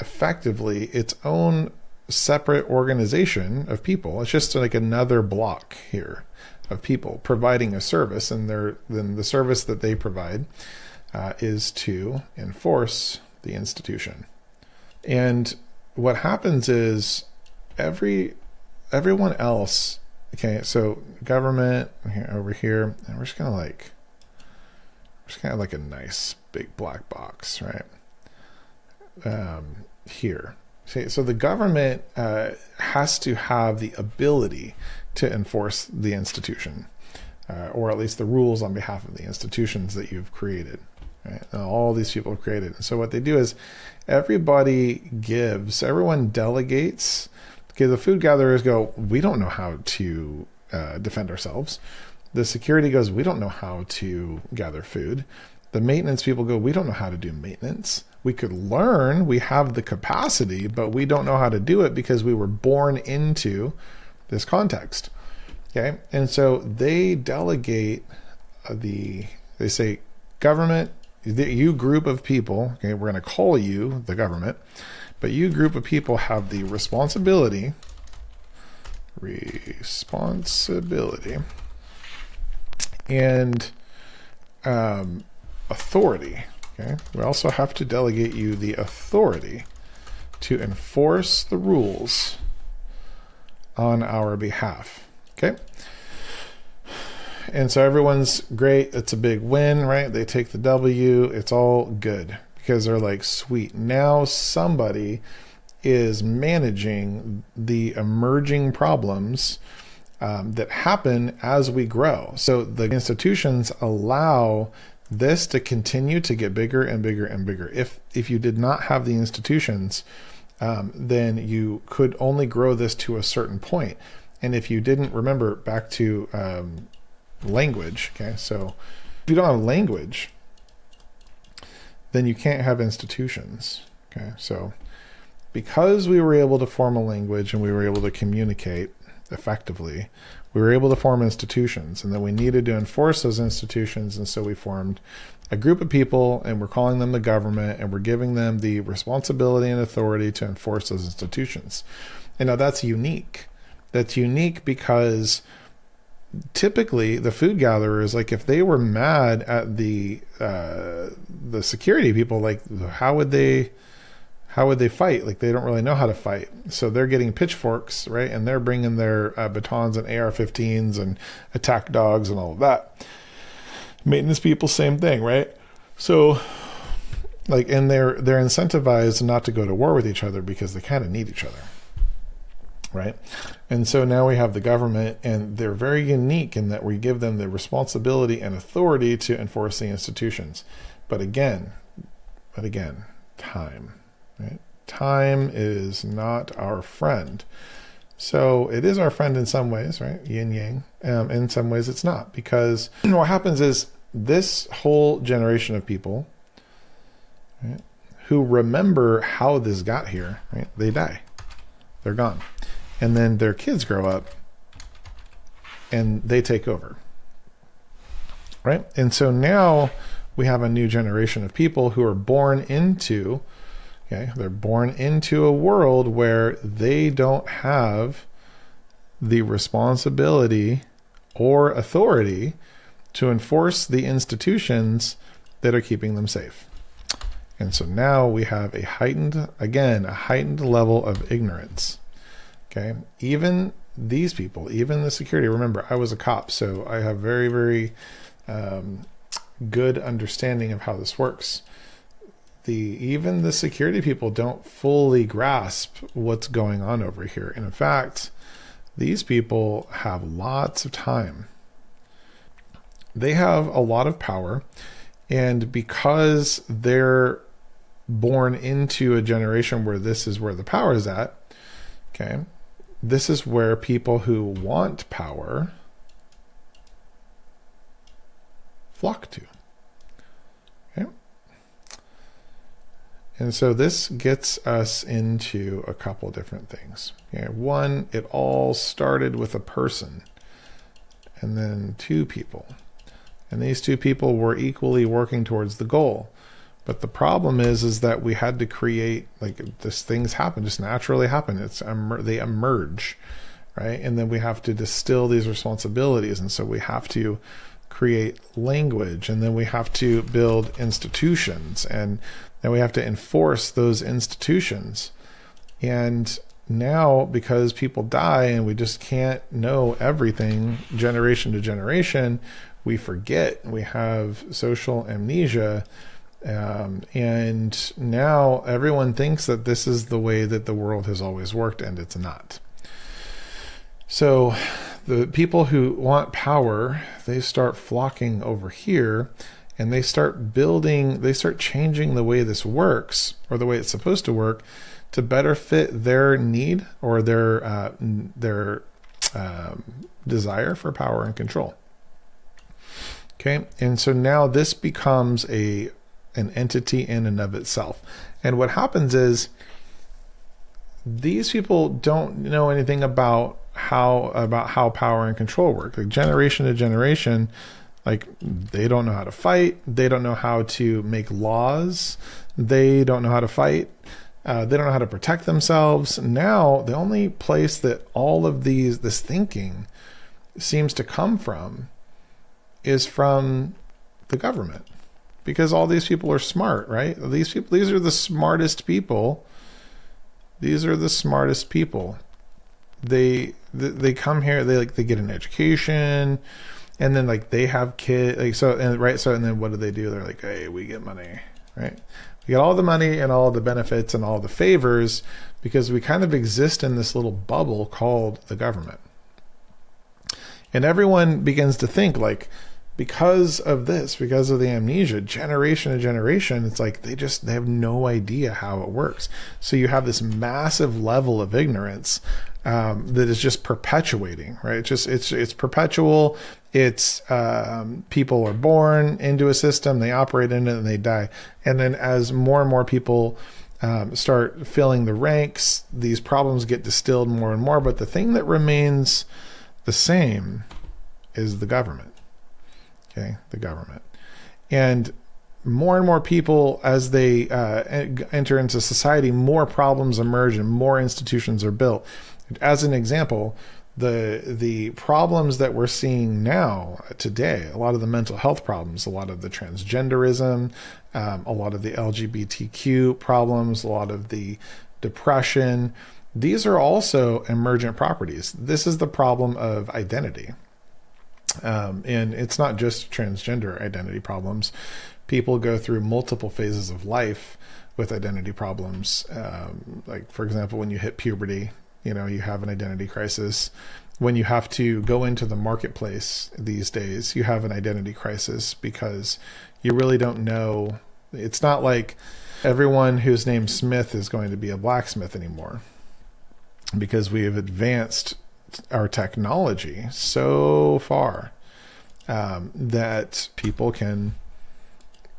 effectively its own separate organization of people. It's just like another block here of people providing a service, and then the service that they provide is to enforce the institution. And what happens is everyone else, okay, so government over here, and we're just kind of like a nice big black box, right? Here. So the government has to have the ability to enforce the institution, or at least the rules on behalf of the institutions that you've created. Right? All these people have created. And so what they do is everyone delegates. Okay, the food gatherers go, we don't know how to defend ourselves. The security goes, we don't know how to gather food. The maintenance people go, we don't know how to do maintenance. We could learn, we have the capacity, but we don't know how to do it because we were born into this context. Okay, and so they delegate they say, government, you group of people, okay, we're going to call you the government, but you group of people have the responsibility and authority. Okay, we also have to delegate you the authority to enforce the rules on our behalf. Okay. And so everyone's great. It's a big win, right? They take the W. It's all good because they're like, sweet. Now somebody is managing the emerging problems that happen as we grow. So the institutions allow this to continue to get bigger and bigger and bigger. If you did not have the institutions, then you could only grow this to a certain point. And if you didn't, remember back to language, okay? So if you don't have language, then you can't have institutions, okay? So because we were able to form a language and we were able to communicate effectively, we were able to form institutions, and then we needed to enforce those institutions. And so we formed a group of people, and we're calling them the government, and we're giving them the responsibility and authority to enforce those institutions. And now that's unique. that's unique because typically the food gatherers, like if they were mad at the security people, like how would they fight? Like they don't really know how to fight. So they're getting pitchforks, right? And they're bringing their batons and AR-15s and attack dogs and all of that. Maintenance people, same thing, right? So like, and they're incentivized not to go to war with each other because they kind of need each other, right? And so now we have the government, and they're very unique in that we give them the responsibility and authority to enforce the institutions. But again, time, right? Time is not our friend. So it is our friend in some ways, right? Yin yang. In some ways it's not, because what happens is this whole generation of people, right, who remember how this got here, right? They die. They're gone. And then their kids grow up and they take over, right? And so now we have a new generation of people who are born into, they're born into a world where they don't have the responsibility or authority to enforce the institutions that are keeping them safe. And so now we have a heightened level of ignorance. Okay. Even these people, even the security, remember, I was a cop, so I have very, very good understanding of how this works. Even the security people don't fully grasp what's going on over here. And in fact, these people have lots of time. They have a lot of power, and because they're born into a generation where this is where the power is at, okay, this is where people who want power flock to. Okay? And so this gets us into a couple different things. Okay? One, it all started with a person, and then two people. And these two people were equally working towards the goal. But the problem is that we had to create, like, this things happen, just naturally happen. They emerge, right? And then we have to distill these responsibilities. And so we have to create language, and then we have to build institutions, and then we have to enforce those institutions. And now, because people die and we just can't know everything generation to generation, we forget. We have social amnesia. And now everyone thinks that this is the way that the world has always worked, and it's not. So the people who want power, they start flocking over here, and they start changing the way this works, or the way it's supposed to work, to better fit their need or their desire for power and control. Okay, and so now this becomes an entity in and of itself. And what happens is these people don't know anything about how power and control work. Like generation to generation, like they don't know how to fight. They don't know how to make laws. They don't know how to fight. They don't know how to protect themselves. Now, the only place that all of this thinking seems to come from is from the government. Because all these people are smart, right? These are the smartest people. These are the smartest people. They come here, they get an education, and then like they have kids, like so, and right, so and then what do? They're like, hey, we get money, right? We get all the money and all the benefits and all the favors because we kind of exist in this little bubble called the government. And everyone begins to think like, because of the amnesia, generation to generation, it's like they have no idea how it works. So you have this massive level of ignorance that is just perpetuating, right? It's perpetual. It's people are born into a system, they operate in it, and they die. And then as more and more people start filling the ranks, these problems get distilled more and more. But the thing that remains the same is the government. Okay, the government. And more people, as they enter into society, more problems emerge and more institutions are built. As an example, the problems that we're seeing now today, a lot of the mental health problems, a lot of the transgenderism, a lot of the LGBTQ problems, a lot of the depression, these are also emergent properties. This is the problem of identity. And it's not just transgender identity problems. People go through multiple phases of life with identity problems. Like, for example, when you hit puberty, you have an identity crisis. When you have to go into the marketplace these days, you have an identity crisis because you really don't know. It's not like everyone who's named Smith is going to be a blacksmith anymore, because we have advanced our technology so far that people can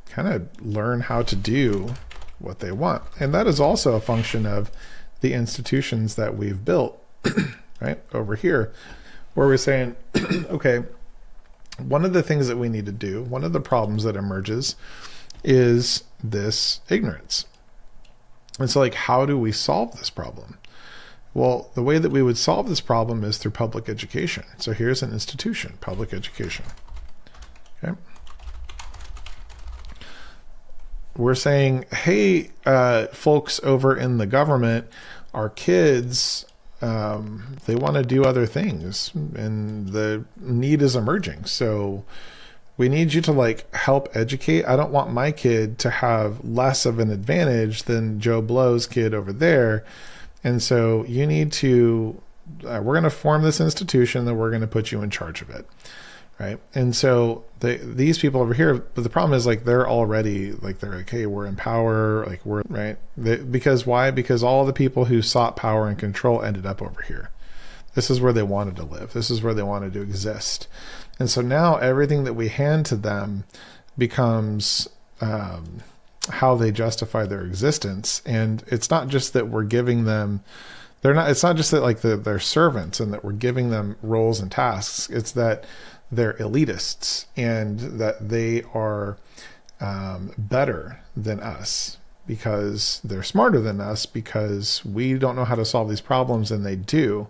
kind of learn how to do what they want. And that is also a function of the institutions that we've built right over here, where we're saying, okay, one of the things that we need to do, one of the problems that emerges is this ignorance. And so, like, how do we solve this problem? Well, the way that we would solve this problem is through public education. So here's an institution, public education. Okay. We're saying, hey, folks over in the government, our kids, they want to do other things, and the need is emerging. So we need you to, like, help educate. I don't want my kid to have less of an advantage than Joe Blow's kid over there. And so you need to, we're going to form this institution, that we're going to put you in charge of it. Right. And so these people over here, but the problem is, like, they're already, like, they're like, hey, we're in power, like, we're right. Because why? Because all the people who sought power and control ended up over here. This is where they wanted to live. This is where they wanted to exist. And so now everything that we hand to them becomes how they justify their existence. And it's not just that we're giving them, it's not just that, like, they're servants and that we're giving them roles and tasks. It's that they're elitists and that they are better than us because they're smarter than us, because we don't know how to solve these problems and they do.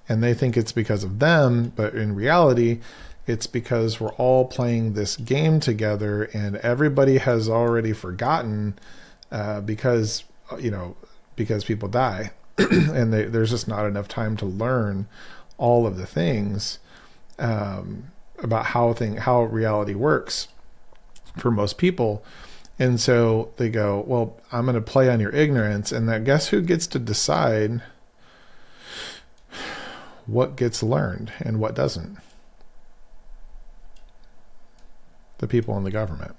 And they think it's because of them, but in reality, it's because we're all playing this game together, and everybody has already forgotten because people die and there's just not enough time to learn all of the things about how reality works for most people. And so they go, well, I'm going to play on your ignorance, and that, guess who gets to decide what gets learned and what doesn't? The people in the government.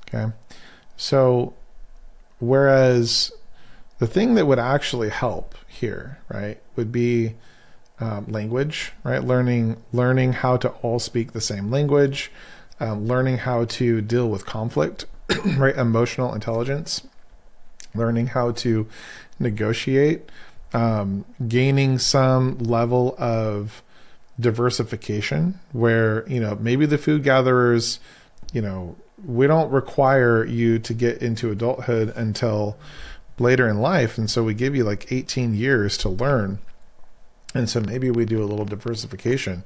Okay. So whereas the thing that would actually help here, right, would be language, right? Learning how to all speak the same language, learning how to deal with conflict, right? Emotional intelligence, learning how to negotiate, gaining some level of diversification where, maybe the food gatherers, we don't require you to get into adulthood until later in life. And so we give you like 18 years to learn. And so maybe we do a little diversification.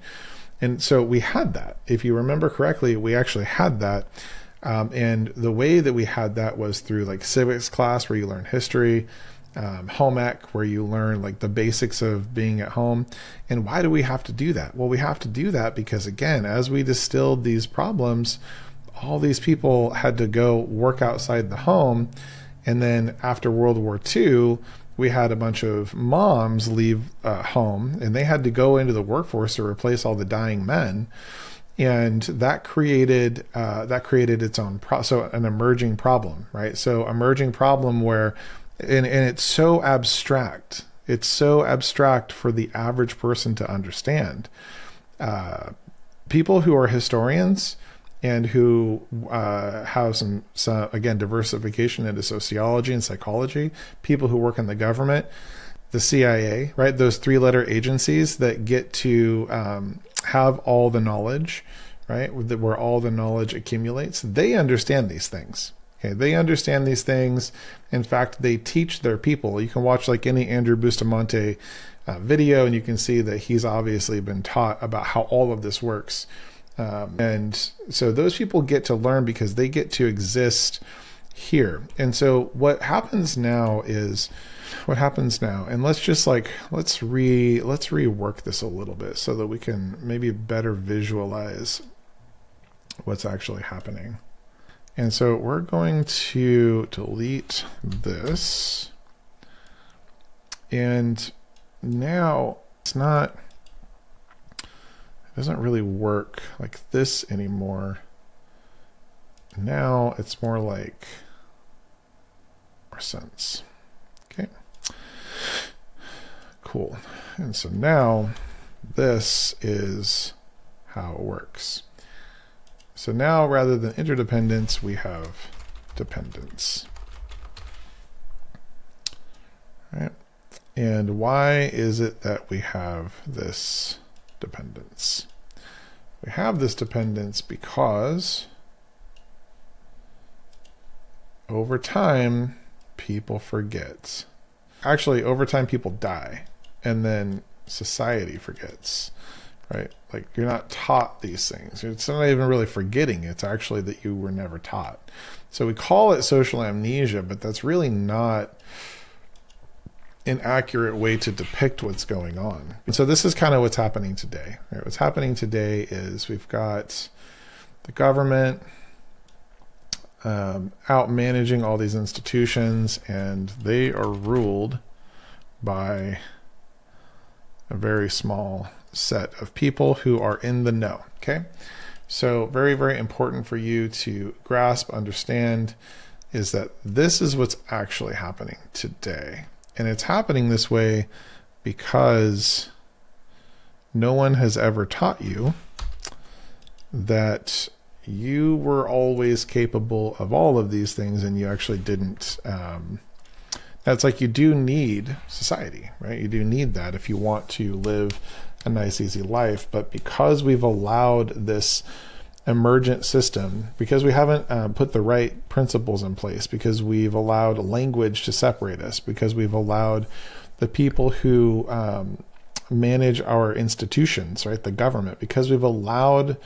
And so we had that. If you remember correctly, we actually had that. And the way that we had that was through like civics class, where you learn history, home ec, where you learn like the basics of being at home. And why do we have to do that? Well, we have to do that because, again, as we distilled these problems, all these people had to go work outside the home. And then after World War II, we had a bunch of moms leave home, and they had to go into the workforce to replace all the dying men. And that created its own so an emerging problem, right? So emerging problem where, and it's so abstract. It's so abstract for the average person to understand. People who are historians and who have some again, diversification into sociology and psychology, people who work in the government, the CIA, right? Those 3-letter agencies that get to have all the knowledge, right? Where all the knowledge accumulates, they understand these things. Okay, they understand these things. In fact, they teach their people. You can watch like any Andrew Bustamante video, and you can see that he's obviously been taught about how all of this works. And so those people get to learn because they get to exist here. And so what happens now, and let's just like, let's rework this a little bit so that we can maybe better visualize what's actually happening. And so we're going to delete this. And now it doesn't really work like this anymore. Now it's more like more sense. Okay. Cool. And so now this is how it works. So now rather than interdependence, we have dependence. All right. And why is it that we have this dependence? We have this dependence because over time, people forget. Actually, over time, people die, and then society forgets, right? Like, you're not taught these things. It's not even really forgetting. It's actually that you were never taught. So we call it social amnesia, but that's really not an accurate way to depict what's going on. And so this is kind of what's happening today. Right? What's happening today is we've got the government out managing all these institutions, and they are ruled by a very small set of people who are in the know. Okay, so very, very important for you to grasp, understand, is that this is what's actually happening today. And it's happening this way because no one has ever taught you that you were always capable of all of these things, and you actually didn't. That's like, you do need society, right? You do need that if you want to live a nice, easy life. But because we've allowed this emergent system, because we haven't put the right principles in place, because we've allowed language to separate us, because we've allowed the people who manage our institutions, right, the government, because we've allowed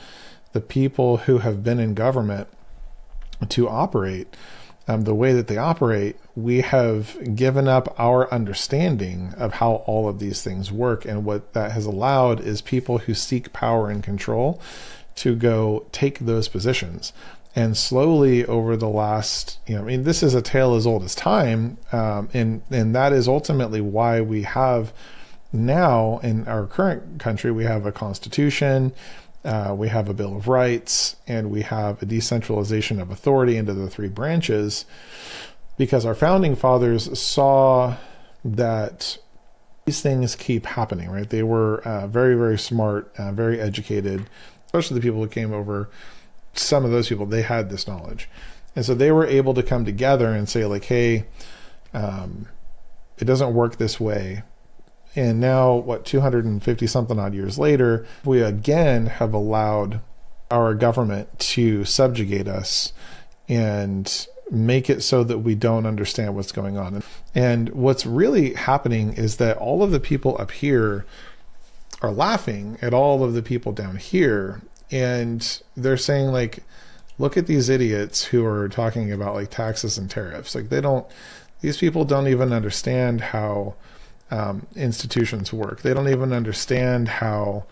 the people who have been in government to operate the way that they operate, we have given up our understanding of how all of these things work. And what that has allowed is people who seek power and control to go take those positions. And slowly over the last, this is a tale as old as time. And that is ultimately why we have now in our current country, we have a constitution, we have a Bill of Rights, and we have a decentralization of authority into the three branches, because our founding fathers saw that these things keep happening, right? They were very, very smart, very educated, especially the people who came over. Some of those people, they had this knowledge. And so they were able to come together and say like, hey, it doesn't work this way. And now, 250 something odd years later, we again have allowed our government to subjugate us and make it so that we don't understand what's going on. And what's really happening is that all of the people up here are laughing at all of the people down here. And they're saying like, look at these idiots who are talking about like taxes and tariffs. Like these people don't even understand how institutions work. They don't even understand how,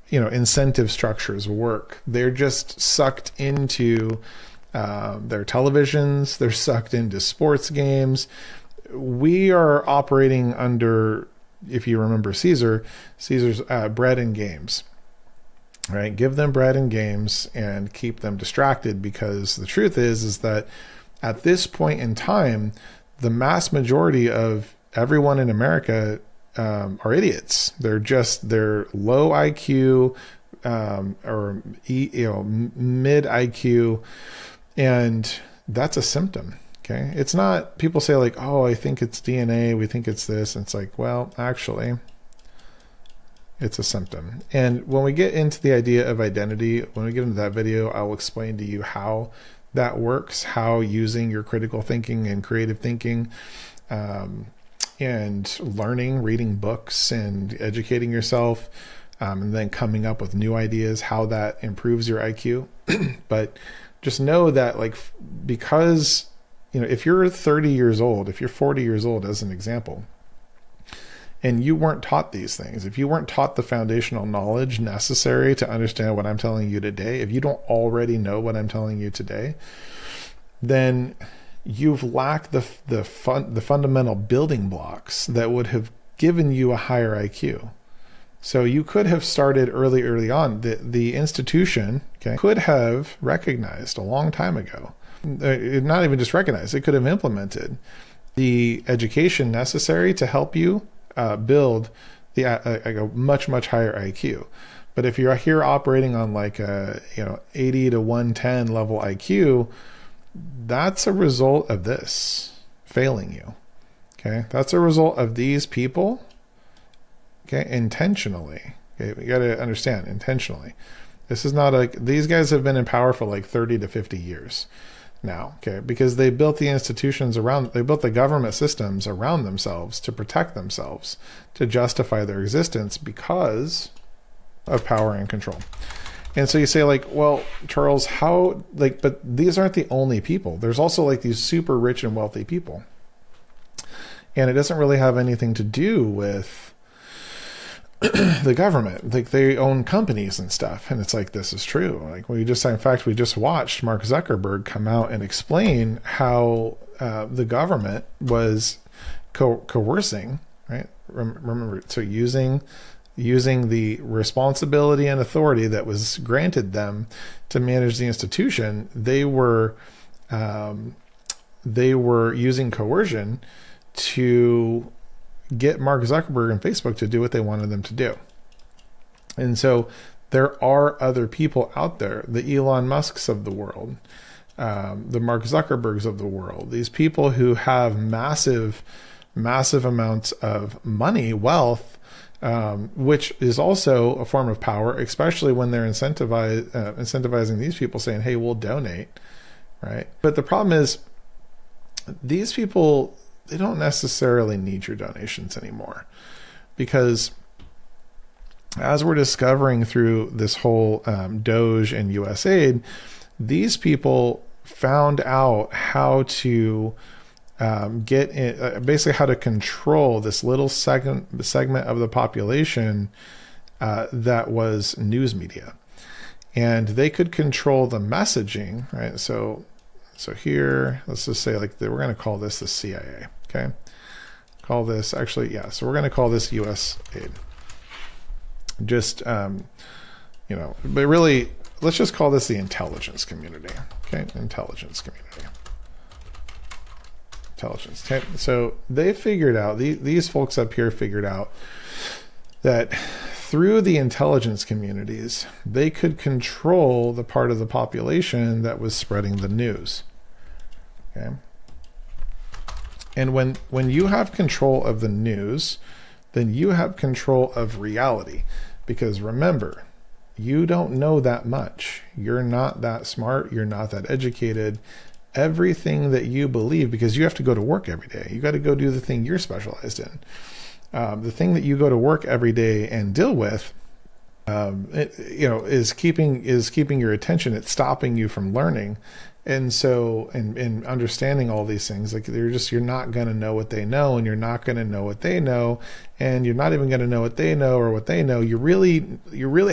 incentive structures work. They're just sucked into their televisions. They're sucked into sports games. We are operating under, if you remember Caesar's bread and games, right? Give them bread and games and keep them distracted, because the truth is that at this point in time, the mass majority of everyone in America are idiots. They're low IQ or mid IQ, and that's a symptom. Okay, it's not. People say like, "Oh, I think it's DNA. We think it's this." And it's like, well, actually, it's a symptom. And when we get into the idea of identity, when we get into that video, I'll explain to you how that works, how using your critical thinking and creative thinking, and learning, reading books and educating yourself, and then coming up with new ideas, how that improves your IQ. But just know that, like, because, if you're 30 years old, if you're 40 years old, as an example, and you weren't taught these things, if you weren't taught the foundational knowledge necessary to understand what I'm telling you today, if you don't already know what I'm telling you today, then you've lacked the fundamental building blocks that would have given you a higher IQ. So you could have started early on. The institution, okay, could have recognized a long time ago, not even just recognized, it could have implemented the education necessary to help you build a much higher IQ. But if you're here operating on like a 80 to 110 level IQ, that's a result of this failing you. Okay, that's a result of these people. Okay, intentionally. Okay, we got to understand, intentionally. This is not like, these guys have been in power for like 30 to 50 years now. Okay, because they built the institutions around, they built the government systems around themselves to protect themselves, to justify their existence because of power and control. And so you say, like, well, Charles, how, like, but these aren't the only people. There's also like these super rich and wealthy people. And it doesn't really have anything to do with the government. Like, they own companies and stuff. And it's like, this is true. Like, we just watched Mark Zuckerberg come out and explain how the government was coercing, right? Remember, so using the responsibility and authority that was granted them to manage the institution, they were using coercion to get Mark Zuckerberg and Facebook to do what they wanted them to do. And so there are other people out there, the Elon Musks of the world, the Mark Zuckerbergs of the world, these people who have massive amounts of money, wealth, which is also a form of power, especially when they're incentivizing these people, saying, hey, we'll donate, right? But the problem is, these people, they don't necessarily need your donations anymore, because as we're discovering through this whole Doge and USAID, these people found out how to get in, basically how to control this little segment of the population that was news media, and they could control the messaging, right? So here, let's just say, like, we're going to call this the CIA. Okay, call this, actually, yeah. So we're going to call this USAID. Just but really, let's just call this the intelligence community. Okay, intelligence community. Intelligence. Okay, so they figured out, these folks up here figured out that through the intelligence communities, they could control the part of the population that was spreading the news. Okay. And when you have control of the news, then you have control of reality. Because remember, you don't know that much. You're not that smart. You're not that educated. Everything that you believe, because you have to go to work every day. You got to go do the thing you're specialized in. The thing that you go to work every day and deal with, is keeping your attention. It's stopping you from learning. And so, in understanding all these things, like, you're not going to know what they know, and you're not going to know what they know, and you're not even going to know what they know or what they know. You really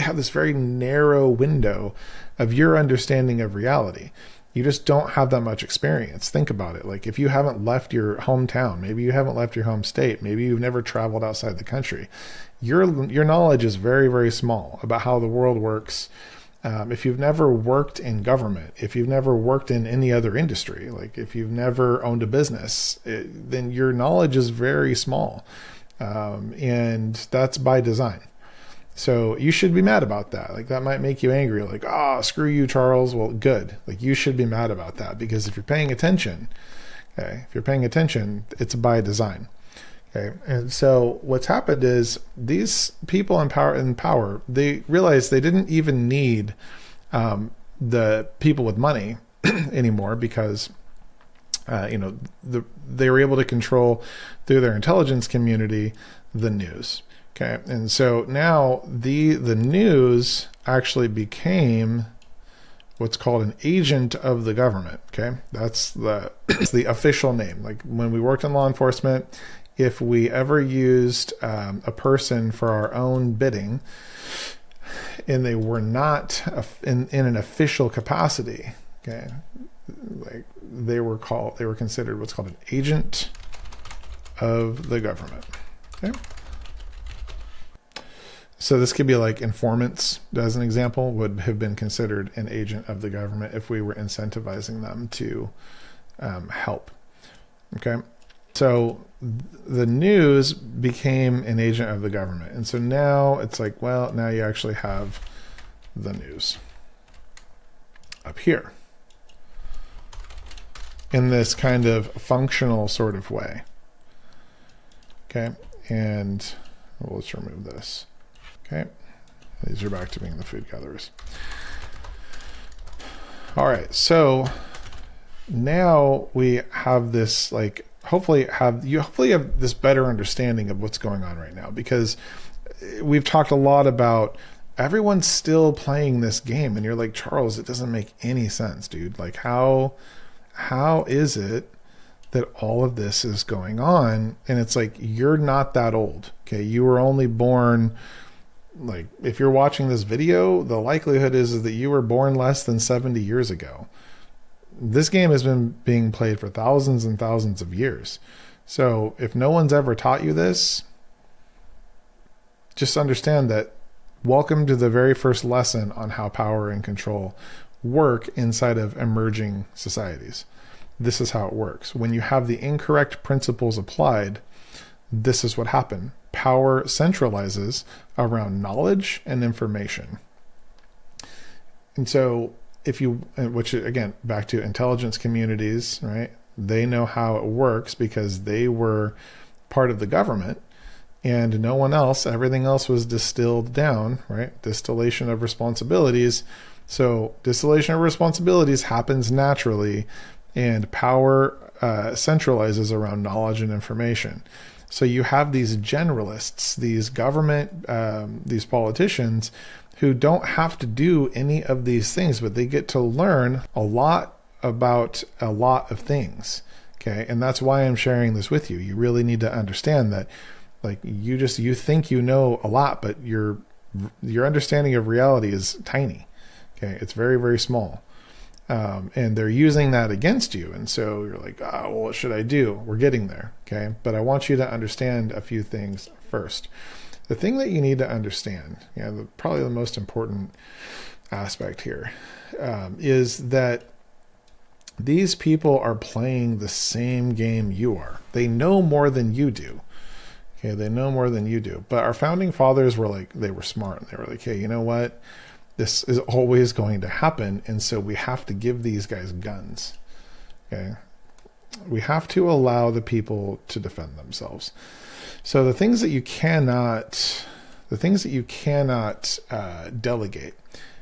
have this very narrow window of your understanding of reality. You just don't have that much experience. Think about it. Like, if you haven't left your hometown, maybe you haven't left your home state, maybe you've never traveled outside the country, your knowledge is very, very small about how the world works. If you've never worked in government, if you've never worked in any other industry, like if you've never owned a business, then your knowledge is very small. And that's by design. So you should be mad about that. Like, that might make you angry. Like, screw you, Charles. Well, good. Like, you should be mad about that, because if you're paying attention, it's by design. Okay. And so what's happened is, these people in power, they realized they didn't even need the people with money anymore because they were able to control through their intelligence community the news. Okay, and so now the news actually became what's called an agent of the government. Okay, that's the official name. Like when we worked in law enforcement, if we ever used a person for our own bidding, and they were not in an official capacity, okay, like they were considered what's called an agent of the government. Okay. So this could be like informants, as an example, would have been considered an agent of the government if we were incentivizing them to help. Okay. So the news became an agent of the government. And so now it's like, well, now you actually have the news up here in this kind of functional sort of way. Okay. And let's remove this. Okay. These are back to being the food gatherers. All right. So now we have this, like, hopefully have this better understanding of what's going on right now, because we've talked a lot about everyone's still playing this game, and you're like, Charles, it doesn't make any sense, dude. Like, how is it that all of this is going on? And it's like, you're not that old. Okay. You were only born, like, if you're watching this video, the likelihood is that you were born less than 70 years ago. This game has been being played for thousands and thousands of years. So if no one's ever taught you this, just understand that welcome to the very first lesson on how power and control work inside of emerging societies. This is how it works. When you have the incorrect principles applied, this is what happened. Power centralizes around knowledge and information. And so which again, back to intelligence communities, right? They know how it works because they were part of the government and no one else. Everything else was distilled down, right? Distillation of responsibilities. So distillation of responsibilities happens naturally, and power centralizes around knowledge and information. So you have these generalists, these government, these politicians who don't have to do any of these things, but they get to learn a lot about a lot of things. Okay. And that's why I'm sharing this with you. You really need to understand that, like, you think you know a lot, but your understanding of reality is tiny. Okay. It's very, very small. And they're using that against you. And so you're like, well, what should I do? We're getting there. Okay. But I want you to understand a few things first. The thing that you need to understand, probably the most important aspect here, is that these people are playing the same game you are. They know more than you do. Okay, they know more than you do. But our founding fathers were like, they were smart. They were like, hey, you know what? This is always going to happen, and so we have to give these guys guns. Okay, we have to allow the people to defend themselves. So the things that you cannot delegate,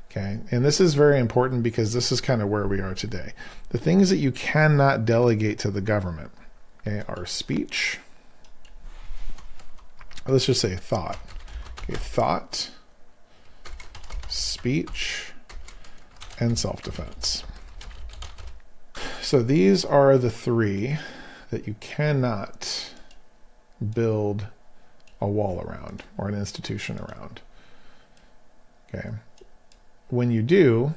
okay, and this is very important because this is kind of where we are today. The things that you cannot delegate to the government, okay, are speech. Let's just say thought. Okay, thought, speech, and self-defense. So these are the three that you cannot build a wall around or an institution around. Okay. When you do,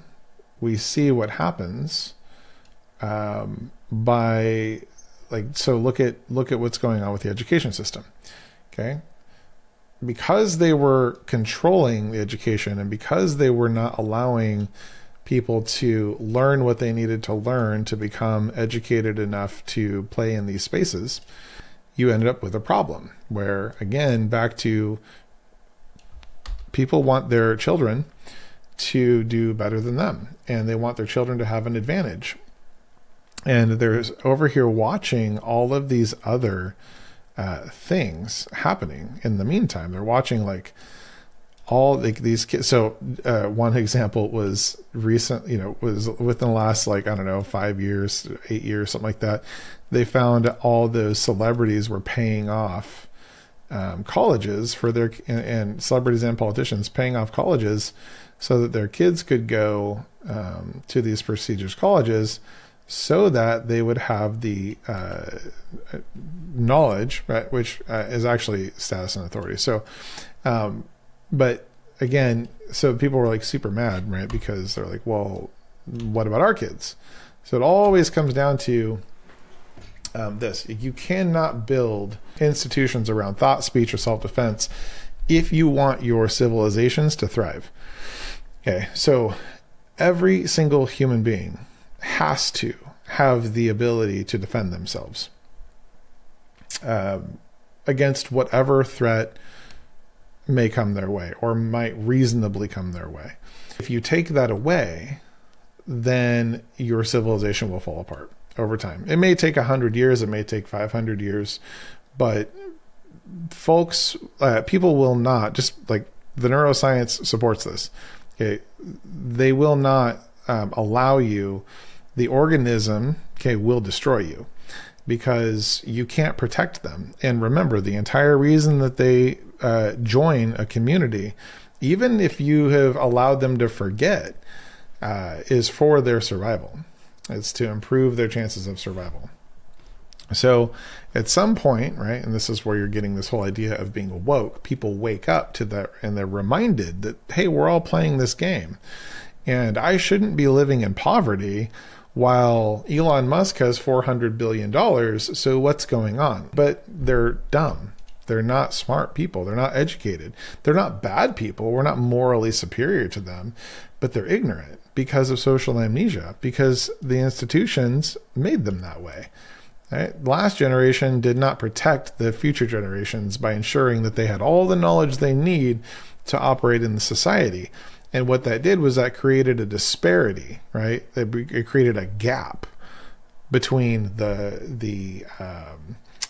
we see what happens by, like, so look at what's going on with the education system. Okay. Because they were controlling the education and because they were not allowing people to learn what they needed to learn to become educated enough to play in these spaces, you ended up with a problem where, again, back to people want their children to do better than them, and they want their children to have an advantage. And there's over here watching all of these other things happening in the meantime. They're watching, like, all these kids. So one example was recent, was within the last, like, I don't know, 5 years, 8 years, something like that. They found all those celebrities were paying off colleges for their, and celebrities and politicians paying off colleges so that their kids could go to these prestigious colleges, so that they would have the knowledge, right, which is actually status and authority. So, but again, so people were like super mad, right? Because they're like, well, what about our kids? So it always comes down to this. You cannot build institutions around thought, speech, or self-defense if you want your civilizations to thrive. Okay, so every single human being has to have the ability to defend themselves against whatever threat may come their way or might reasonably come their way. If you take that away, then your civilization will fall apart over time. It may take 100 years, it may take 500 years, but folks, people will not, just like the neuroscience supports this, okay, they will not allow you, the organism, okay, will destroy you because you can't protect them. And remember, the entire reason that they join a community, even if you have allowed them to forget, is for their survival. It's to improve their chances of survival. So at some point, right, and this is where you're getting this whole idea of being woke, people wake up to that and they're reminded that, hey, we're all playing this game and I shouldn't be living in poverty while Elon Musk has $400 billion. So what's going on? But they're dumb. They're not smart people. They're not educated. They're not bad people. We're not morally superior to them, but they're ignorant because of social amnesia, because the institutions made them that way. Right? Last generation did not protect the future generations by ensuring that they had all the knowledge they need to operate in the society. And what that did was that created a disparity, right? It created a gap between the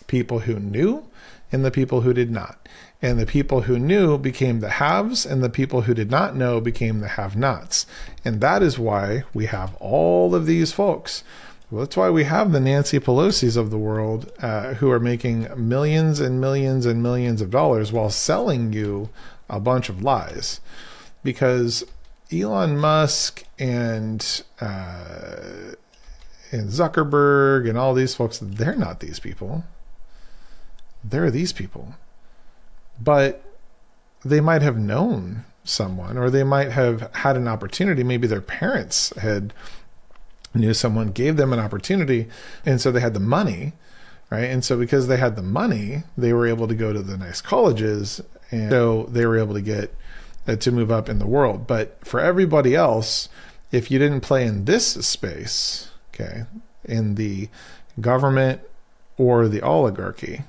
people who knew and the people who did not. And the people who knew became the haves, and the people who did not know became the have-nots. And that is why we have all of these folks. Well, that's why we have the Nancy Pelosi's of the world who are making millions and millions and millions of dollars while selling you a bunch of lies. Because Elon Musk and Zuckerberg and all these folks, they're not these people. They're these people. But they might have known someone, or they might have had an opportunity. Maybe their parents knew someone, gave them an opportunity, and so they had the money, right? And so because they had the money, they were able to go to the nice colleges, and so they were able to get to move up in the world. But for everybody else, if you didn't play in this space, okay, in the government or the oligarchy,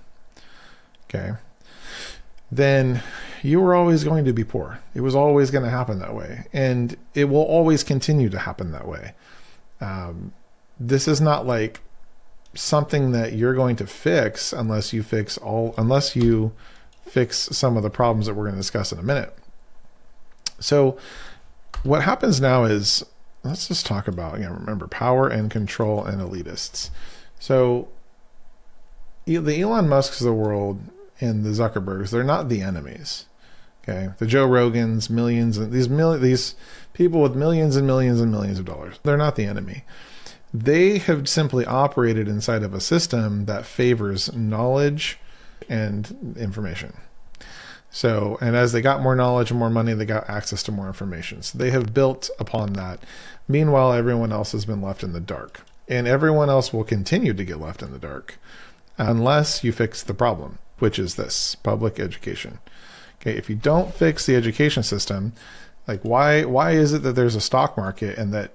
okay, then you were always going to be poor. It was always going to happen that way. And it will always continue to happen that way. This is not like something that you're going to fix unless you fix some of the problems that we're going to discuss in a minute. So what happens now is, let's just talk about, again, remember, power and control and elitists. So the Elon Musks of the world and the Zuckerbergs, they're not the enemies. Okay. The Joe Rogans, millions, and these people with millions and millions and millions of dollars, they're not the enemy. They have simply operated inside of a system that favors knowledge and information. So, and as they got more knowledge and more money, they got access to more information. So they have built upon that. Meanwhile, everyone else has been left in the dark, and everyone else will continue to get left in the dark unless you fix the problem, which is this: public education. Okay. If you don't fix the education system, like why is it that there's a stock market and that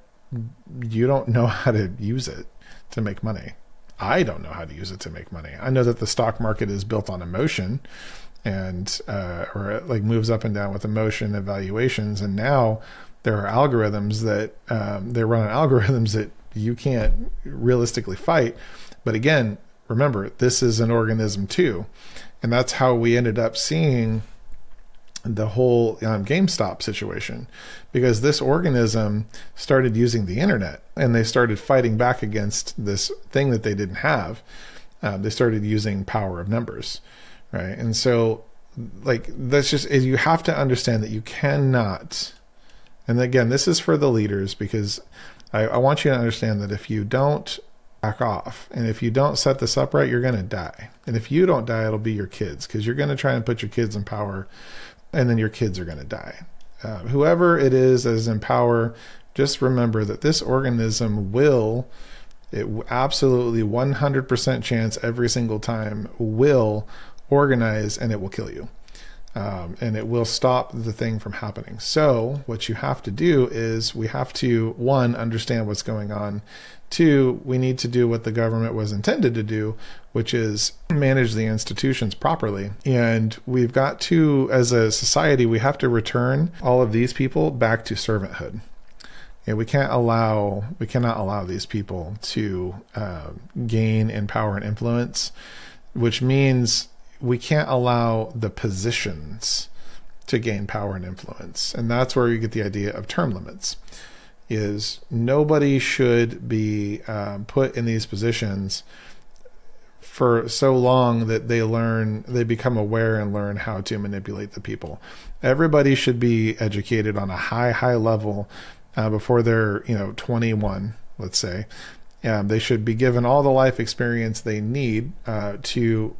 you don't know how to use it to make money? I don't know how to use it to make money. I know that the stock market is built on emotion and or it like moves up and down with emotion evaluations. And now there are algorithms that they run on algorithms that you can't realistically fight. But again, remember, this is an organism too. And that's how we ended up seeing the whole GameStop situation, because this organism started using the internet and they started fighting back against this thing that they didn't have. They started using power of numbers, right? And so, like, that's just, you have to understand that you cannot, and again, this is for the leaders, because I want you to understand that if you don't back off and if you don't set this up right, you're going to die. And if you don't die, it'll be your kids, because you're going to try and put your kids in power, and then your kids are going to die. Whoever it is that is in power, just remember that this organism absolutely 100% chance every single time will organize, and it will kill you. And it will stop the thing from happening. So what you have to do is we have to, one, understand what's going on. Two, we need to do what the government was intended to do, which is manage the institutions properly. And we've got to, as a society, we have to return all of these people back to servanthood. And we cannot allow these people to gain in power and influence, which means we can't allow the positions to gain power and influence. And that's where you get the idea of term limits, is nobody should be put in these positions for so long that they become aware and learn how to manipulate the people. Everybody should be educated on a high level before they're 21, let's say. They should be given all the life experience they need to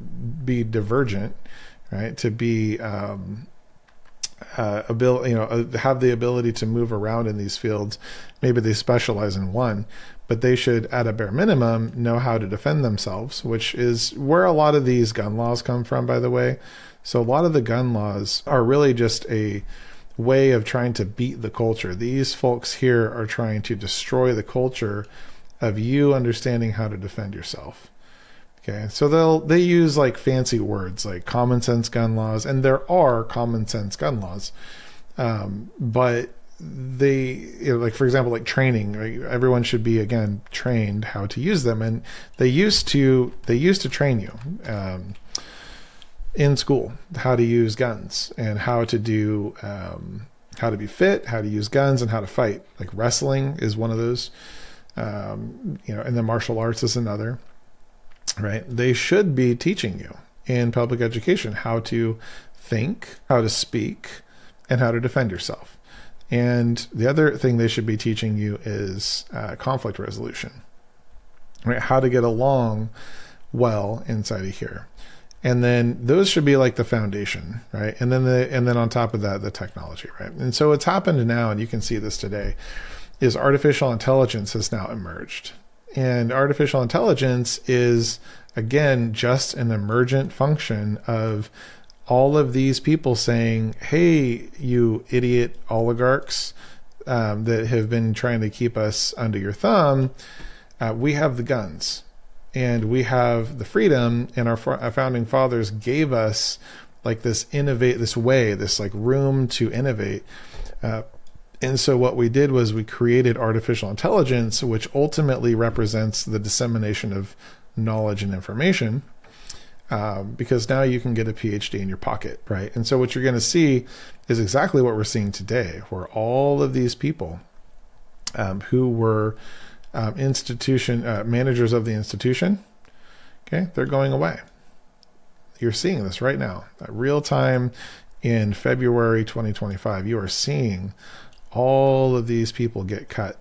be divergent, right? To be have the ability to move around in these fields. Maybe they specialize in one, but they should, at a bare minimum, know how to defend themselves, which is where a lot of these gun laws come from, by the way. So a lot of the gun laws are really just a way of trying to beat the culture. These folks here are trying to destroy the culture of you understanding how to defend yourself. Okay, so they use like fancy words like common sense gun laws, and there are common sense gun laws, but they, like, for example, like training, right? Everyone should be, again, trained how to use them, and they used to train you in school how to use guns and how to do how to be fit, how to use guns, and how to fight. Like wrestling is one of those. And then martial arts is another, right? They should be teaching you in public education how to think, how to speak, and how to defend yourself. And the other thing they should be teaching you is conflict resolution, right? How to get along well inside of here. And then those should be like the foundation, right? And then on top of that, the technology, right? And so what's happened now, and you can see this today, is artificial intelligence has now emerged. And artificial intelligence is, again, just an emergent function of all of these people saying, hey, you idiot oligarchs that have been trying to keep us under your thumb, we have the guns and we have the freedom, and our founding fathers gave us like this like room to innovate. And so what we did was we created artificial intelligence, which ultimately represents the dissemination of knowledge and information, because now you can get a PhD in your pocket, right? And so what you're going to see is exactly what we're seeing today, where all of these people who were managers of the institution, okay, they're going away. You're seeing this right now, real time in February 2025. You are seeing all of these people get cut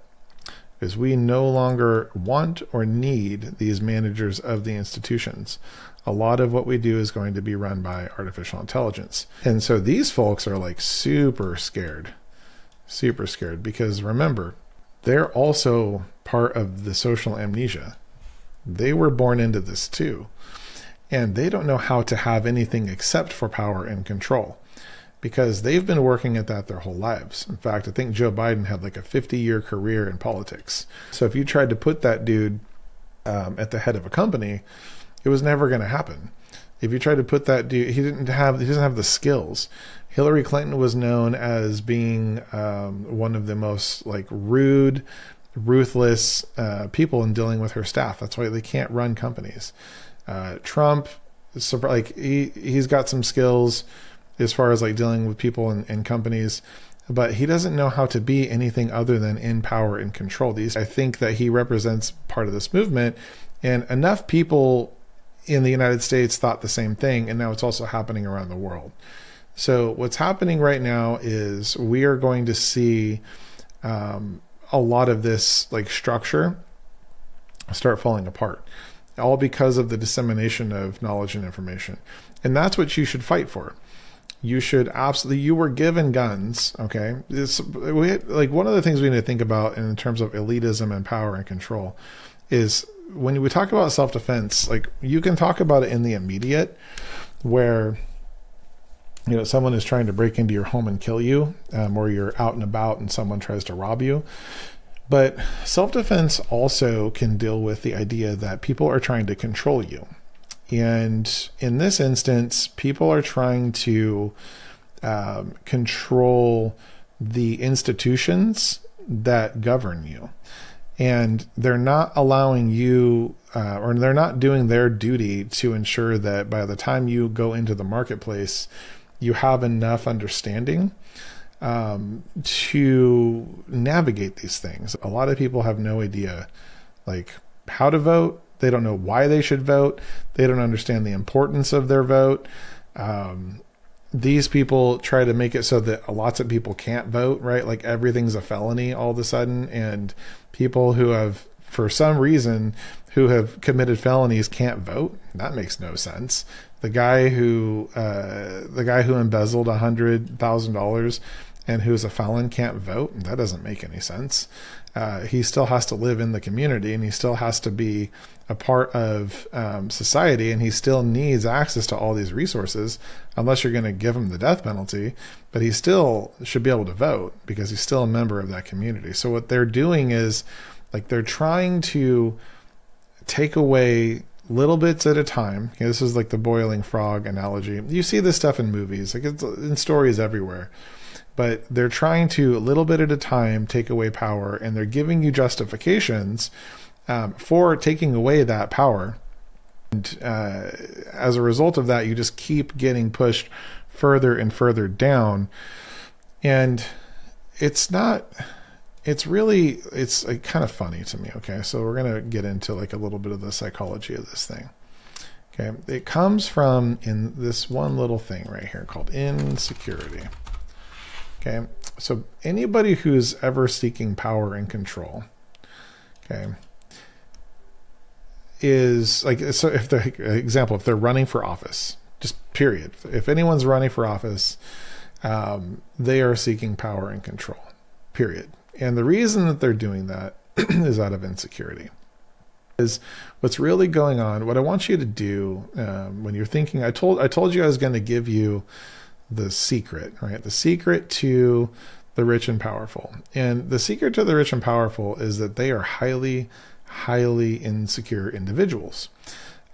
because we no longer want or need these managers of the institutions. A lot of what we do is going to be run by artificial intelligence. And so these folks are like super scared because remember, they're also part of the social amnesia. They were born into this too. And they don't know how to have anything except for power and control, because they've been working at that their whole lives. In fact, I think Joe Biden had like a 50-year career in politics. So if you tried to put that dude at the head of a company, it was never going to happen. If you tried to put that dude, he doesn't have the skills. Hillary Clinton was known as being one of the most like rude, ruthless people in dealing with her staff. That's why they can't run companies. Trump, like he's got some skills. as far as like dealing with people and companies, but he doesn't know how to be anything other than in power and control. I think that he represents part of this movement, and enough people in the United States thought the same thing, and now it's also happening around the world. So what's happening right now is we are going to see a lot of this like structure start falling apart, all because of the dissemination of knowledge and information. And that's what you should fight for. You should absolutely, you were given guns. Okay. Like one of the things we need to think about in terms of elitism and power and control is when we talk about self-defense, like you can talk about it in the immediate where, you know, someone is trying to break into your home and kill you, or you're out and about and someone tries to rob you. But self-defense also can deal with the idea that people are trying to control you. And in this instance, people are trying to control the institutions that govern you. And they're not allowing you, or they're not doing their duty to ensure that by the time you go into the marketplace, you have enough understanding to navigate these things. A lot of people have no idea like how to vote. They don't know why they should vote. They don't understand the importance of their vote. These people try to make it so that lots of people can't vote, right? Like everything's a felony all of a sudden. And people who have, for some reason, who have committed felonies can't vote. That makes no sense. The guy who embezzled $100,000 and who's a felon can't vote. That doesn't make any sense. He still has to live in the community, and he still has to be a part of society, and he still needs access to all these resources, unless you're going to give him the death penalty. But he still should be able to vote because he's still a member of that community. So what they're doing is like they're trying to take away little bits at a time. Okay, this is like the boiling frog analogy. You see this stuff in movies, like it's in stories everywhere. But they're trying to, a little bit at a time, take away power, and they're giving you justifications for taking away that power. And as a result of that, you just keep getting pushed further and further down. And it's like kind of funny to me. Okay, so we're going to get into like a little bit of the psychology of this thing. Okay, it comes from in this one little thing right here called insecurity. Okay, so anybody who's ever seeking power and control, okay, is like, so if they're running for office, just period. If anyone's running for office, they are seeking power and control, period. And the reason that they're doing that is out of insecurity. Is what's really going on. What I want you to do when you're thinking, I told you I was going to give you the secret, right? The secret to the rich and powerful. And the secret to the rich and powerful is that they are highly, highly insecure individuals.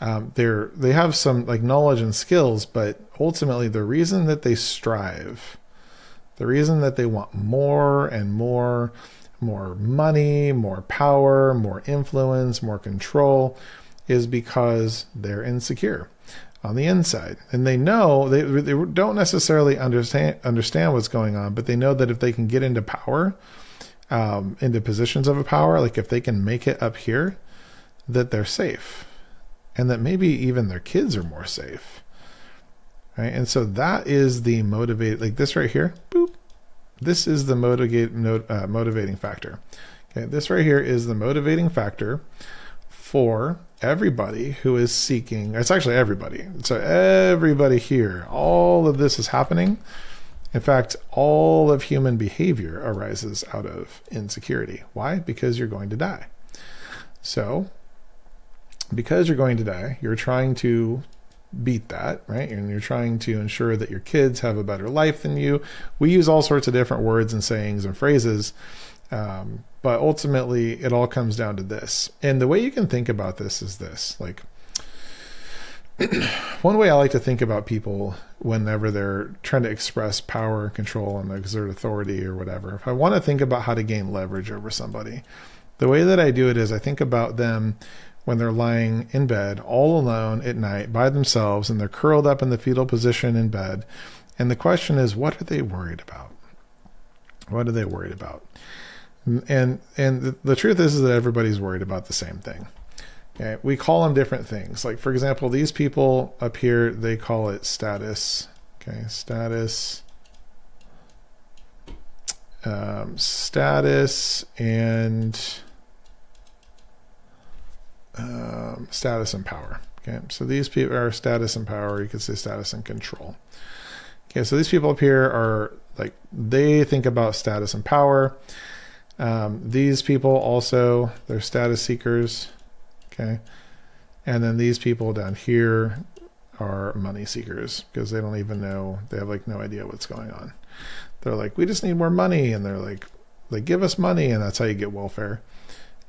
They have some like knowledge and skills, but ultimately the reason that they strive, the reason that they want more and more money, more power, more influence, more control, is because they're insecure on the inside. And they know, they don't necessarily understand what's going on, but they know that if they can get into power, into positions of power, like if they can make it up here, that they're safe, and that maybe even their kids are more safe, right? And so that is the motivate, like this right here, boop. This is the motivating factor. Okay, this right here is the motivating factor for everybody who is seeking. It's actually everybody. So everybody here, all of this is happening. In fact, all of human behavior arises out of insecurity. Why? Because you're going to die. So because you're going to die, you're trying to beat that, right? And you're trying to ensure that your kids have a better life than you. We use all sorts of different words and sayings and phrases, but ultimately it all comes down to this. And the way you can think about this is this, like one way I like to think about people whenever they're trying to express power, control, and exert authority or whatever, if I want to think about how to gain leverage over somebody, the way that I do it is I think about them when they're lying in bed all alone at night by themselves, and they're curled up in the fetal position in bed, And the question is, what are they worried about? What are they worried about? And the truth is that everybody's worried about the same thing. Okay, we call them different things. Like, for example, these people up here, they call it status. Okay, status. Status and status and power. Okay, so these people are status and power. You could say status and control. Okay, so these people up here are like, they think about status and power. These people also, they're status seekers. Okay, and then these people down here are money seekers, because they don't even know, they have like no idea what's going on. They're like, we just need more money, and they're like, give us money, and that's how you get welfare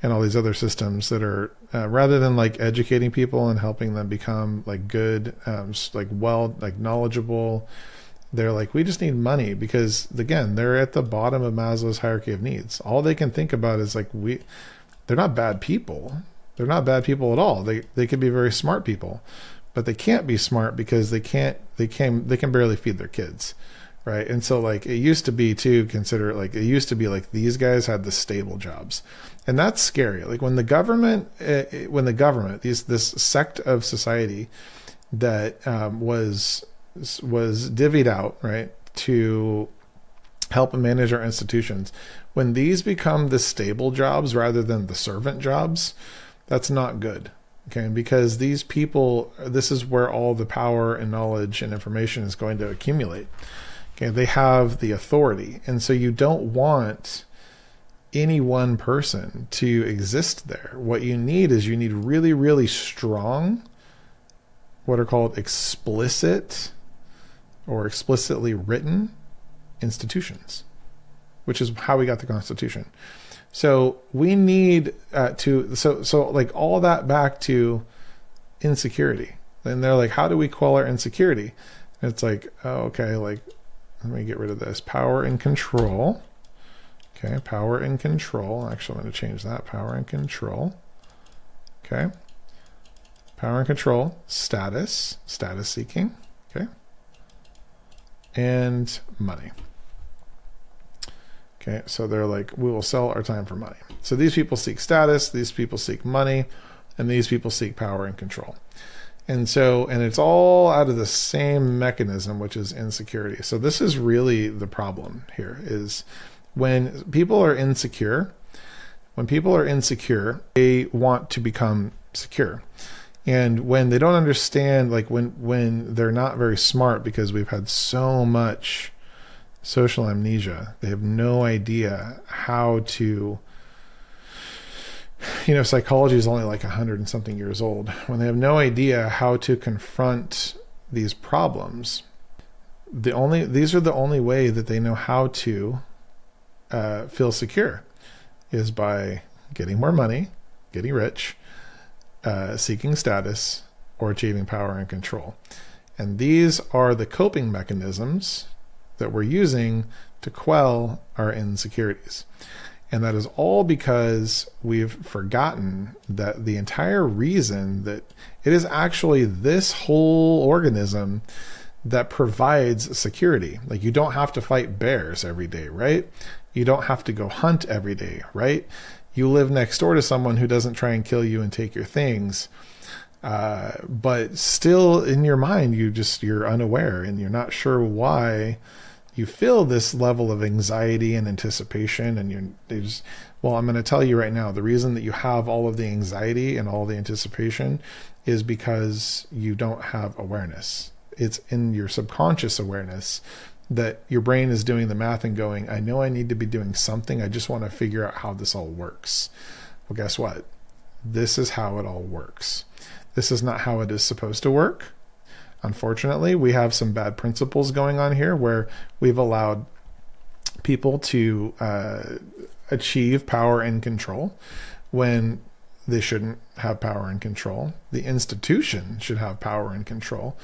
and all these other systems that are rather than like educating people and helping them become like good, like knowledgeable. They're like, we just need money, because again, they're at the bottom of Maslow's hierarchy of needs. All they can think about is like, they're not bad people. They're not bad people at all. They could be very smart people, but they can't be smart because they can barely feed their kids. Right. And so like, it used to be these guys had the stable jobs, and that's scary. Like when the government, this sect of society that was divvied out, right, to help manage our institutions, when these become the stable jobs rather than the servant jobs, that's not good. Okay, because these people, this is where all the power and knowledge and information is going to accumulate. Okay, they have the authority, and so you don't want any one person to exist there. What you need is really, really strong, what are called explicit or explicitly written institutions, which is how we got the Constitution. So we need so like all that back to insecurity. And they're like, how do we quell our insecurity? And it's like, oh, okay, like, let me get rid of this. Power and control. Okay, power and control. Actually, I'm going to change that. Power and control. Okay. Power and control. Status seeking. Okay. And money. Okay, so they're like, we will sell our time for money. So these people seek status, these people seek money, and these people seek power and control. And it's all out of the same mechanism, which is insecurity. So this is really the problem here, is when people are insecure, they want to become secure. And when they don't understand, like when they're not very smart, because we've had so much social amnesia, they have no idea how to, psychology is only like 100 and something years old. When they have no idea how to confront these problems, these are the only way that they know how to feel secure, is by getting more money, getting rich, seeking status, or achieving power and control. And these are the coping mechanisms that we're using to quell our insecurities. And that is all because we've forgotten that the entire reason that it is actually this whole organism that provides security. Like, you don't have to fight bears every day, right? You don't have to go hunt every day, right? You live next door to someone who doesn't try and kill you and take your things. But still in your mind, you're unaware, and you're not sure why you feel this level of anxiety and anticipation, and I'm going to tell you right now, the reason that you have all of the anxiety and all the anticipation is because you don't have awareness. It's in your subconscious awareness that your brain is doing the math and going, I know I need to be doing something. I just want to figure out how this all works. Well, guess what? This is how it all works. This is not how it is supposed to work. Unfortunately, we have some bad principles going on here where we've allowed people to achieve power and control when they shouldn't have power and control. The institution should have power and control.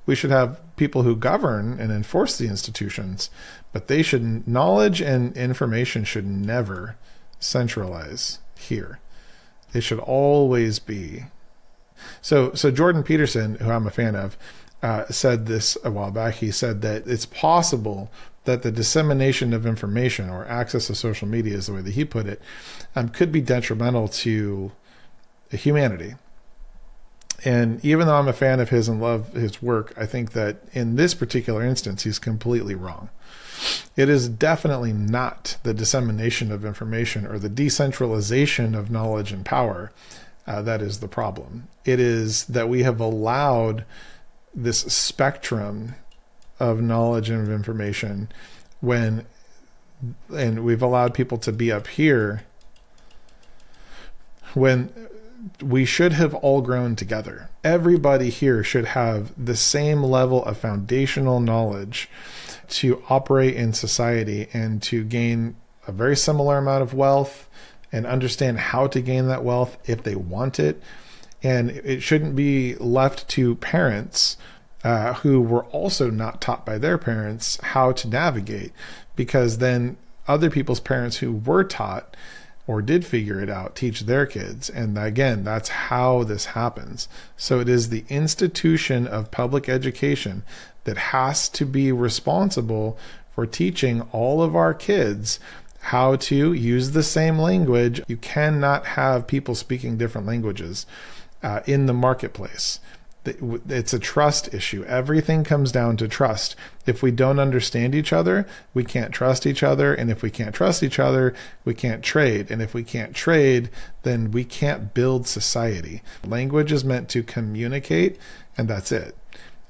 We should have people who govern and enforce the institutions, but knowledge and information should never centralize here. They should always be. So Jordan Peterson, who I'm a fan of, said this a while back. He said that it's possible that the dissemination of information, or access to social media is the way that he put it, could be detrimental to humanity. And even though I'm a fan of his and love his work, I think that in this particular instance, he's completely wrong. It is definitely not the dissemination of information or the decentralization of knowledge and power that is the problem. It is that we have allowed this spectrum of knowledge and of information and we've allowed people to be up here when we should have all grown together. Everybody here should have the same level of foundational knowledge to operate in society and to gain a very similar amount of wealth and understand how to gain that wealth if they want it. And it shouldn't be left to parents who were also not taught by their parents how to navigate, because then other people's parents who were taught or did figure it out teach their kids. And again, that's how this happens. So it is the institution of public education that has to be responsible for teaching all of our kids how to use the same language. You cannot have people speaking different languages in the marketplace. It's a trust issue. Everything comes down to trust. If we don't understand each other, we can't trust each other. And if we can't trust each other, we can't trade. And if we can't trade, then we can't build society. Language is meant to communicate, and that's it.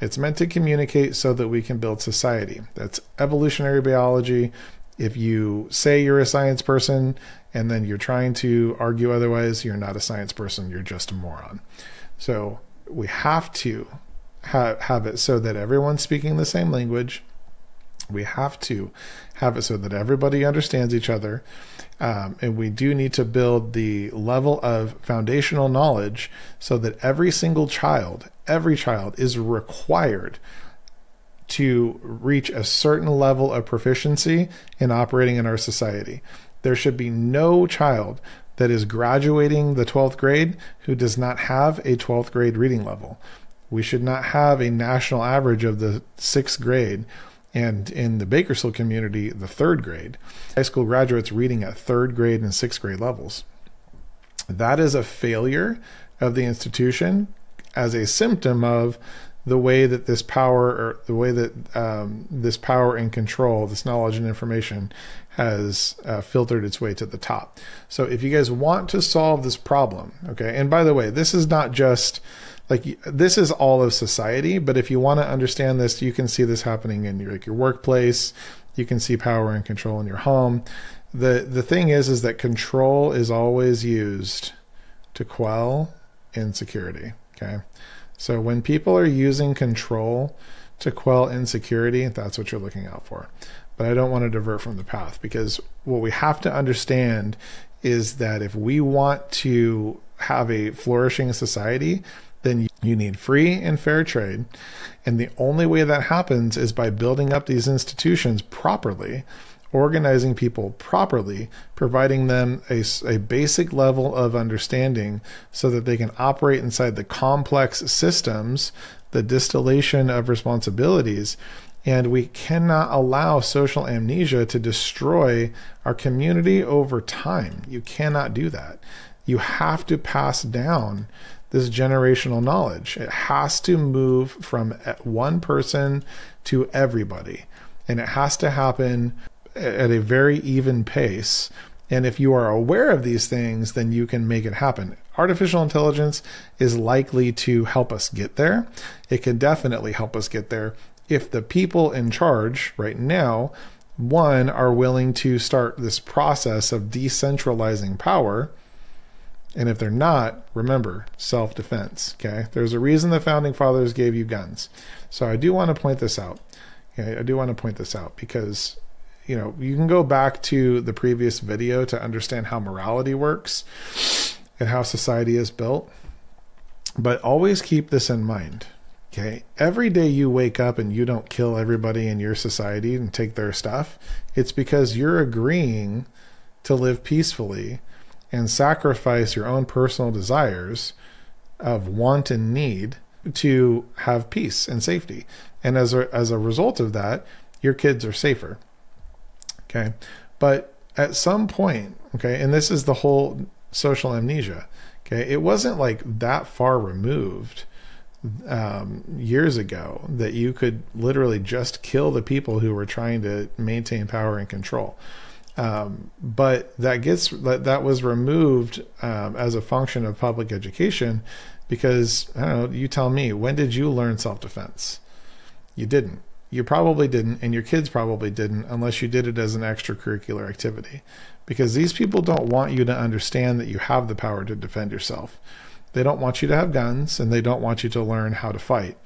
It's meant to communicate so that we can build society. That's evolutionary biology. If you say you're a science person and then you're trying to argue otherwise, you're not a science person. You're just a moron. So we have to have it so that everyone's speaking the same language. We have to have it so that everybody understands each other. And we do need to build the level of foundational knowledge so that every child is required to reach a certain level of proficiency in operating in our society. There should be no child that is graduating the 12th grade who does not have a 12th grade reading level. We should not have a national average of the 6th grade, and in the Bakersfield community, the 3rd grade. High school graduates reading at 3rd grade and 6th grade levels. That is a failure of the institution as a symptom of the way that this power, or the way that this power and control, this knowledge and information has filtered its way to the top. So if you guys want to solve this problem, okay, and by the way, this is not just like, this is all of society, but if you want to understand this, you can see this happening in your workplace. You can see power and control in your home. The thing is that control is always used to quell insecurity, okay? So when people are using control to quell insecurity, that's what you're looking out for. But I don't want to divert from the path, because what we have to understand is that if we want to have a flourishing society, then you need free and fair trade. And the only way that happens is by building up these institutions properly, organizing people properly, providing them a basic level of understanding so that they can operate inside the complex systems, the distillation of responsibilities. And we cannot allow social amnesia to destroy our community over time. You cannot do that. You have to pass down this generational knowledge. It has to move from one person to everybody. And it has to happen at a very even pace. And if you are aware of these things, then you can make it happen. Artificial intelligence is likely to help us get there. It can definitely help us get there if the people in charge right now, one, are willing to start this process of decentralizing power. And if they're not, remember, self-defense, okay? There's a reason the founding fathers gave you guns. So I do want to point this out. Okay? I do want to point this out because, you know, you can go back to the previous video to understand how morality works and how society is built. But always keep this in mind, okay? Every day you wake up and you don't kill everybody in your society and take their stuff, it's because you're agreeing to live peacefully and sacrifice your own personal desires of want and need to have peace and safety. And as a result of that, your kids are safer. Okay. But at some point, okay, and this is the whole social amnesia. Okay. It wasn't like that far removed years ago that you could literally just kill the people who were trying to maintain power and control. But that was removed as a function of public education, because I don't know, you tell me, when did you learn self-defense? You didn't. You probably didn't, and your kids probably didn't, unless you did it as an extracurricular activity, because these people don't want you to understand that you have the power to defend yourself. They don't want you to have guns, and they don't want you to learn how to fight.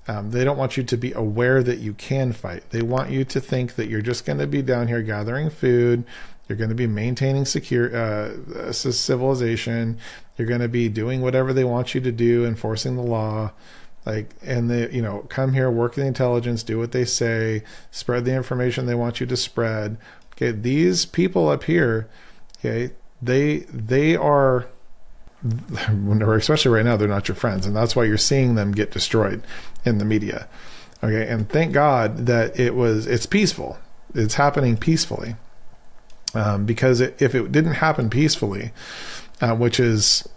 They don't want you to be aware that you can fight. They want you to think that you're just going to be down here gathering food. You're going to be maintaining civilization. You're going to be doing whatever they want you to do, enforcing the law. And they, come here, work the intelligence, do what they say, spread the information they want you to spread. Okay. These people up here, okay, they are, especially right now, they're not your friends. And that's why you're seeing them get destroyed in the media. Okay. And thank God that it's peaceful. It's happening peacefully. Because if it didn't happen peacefully, which is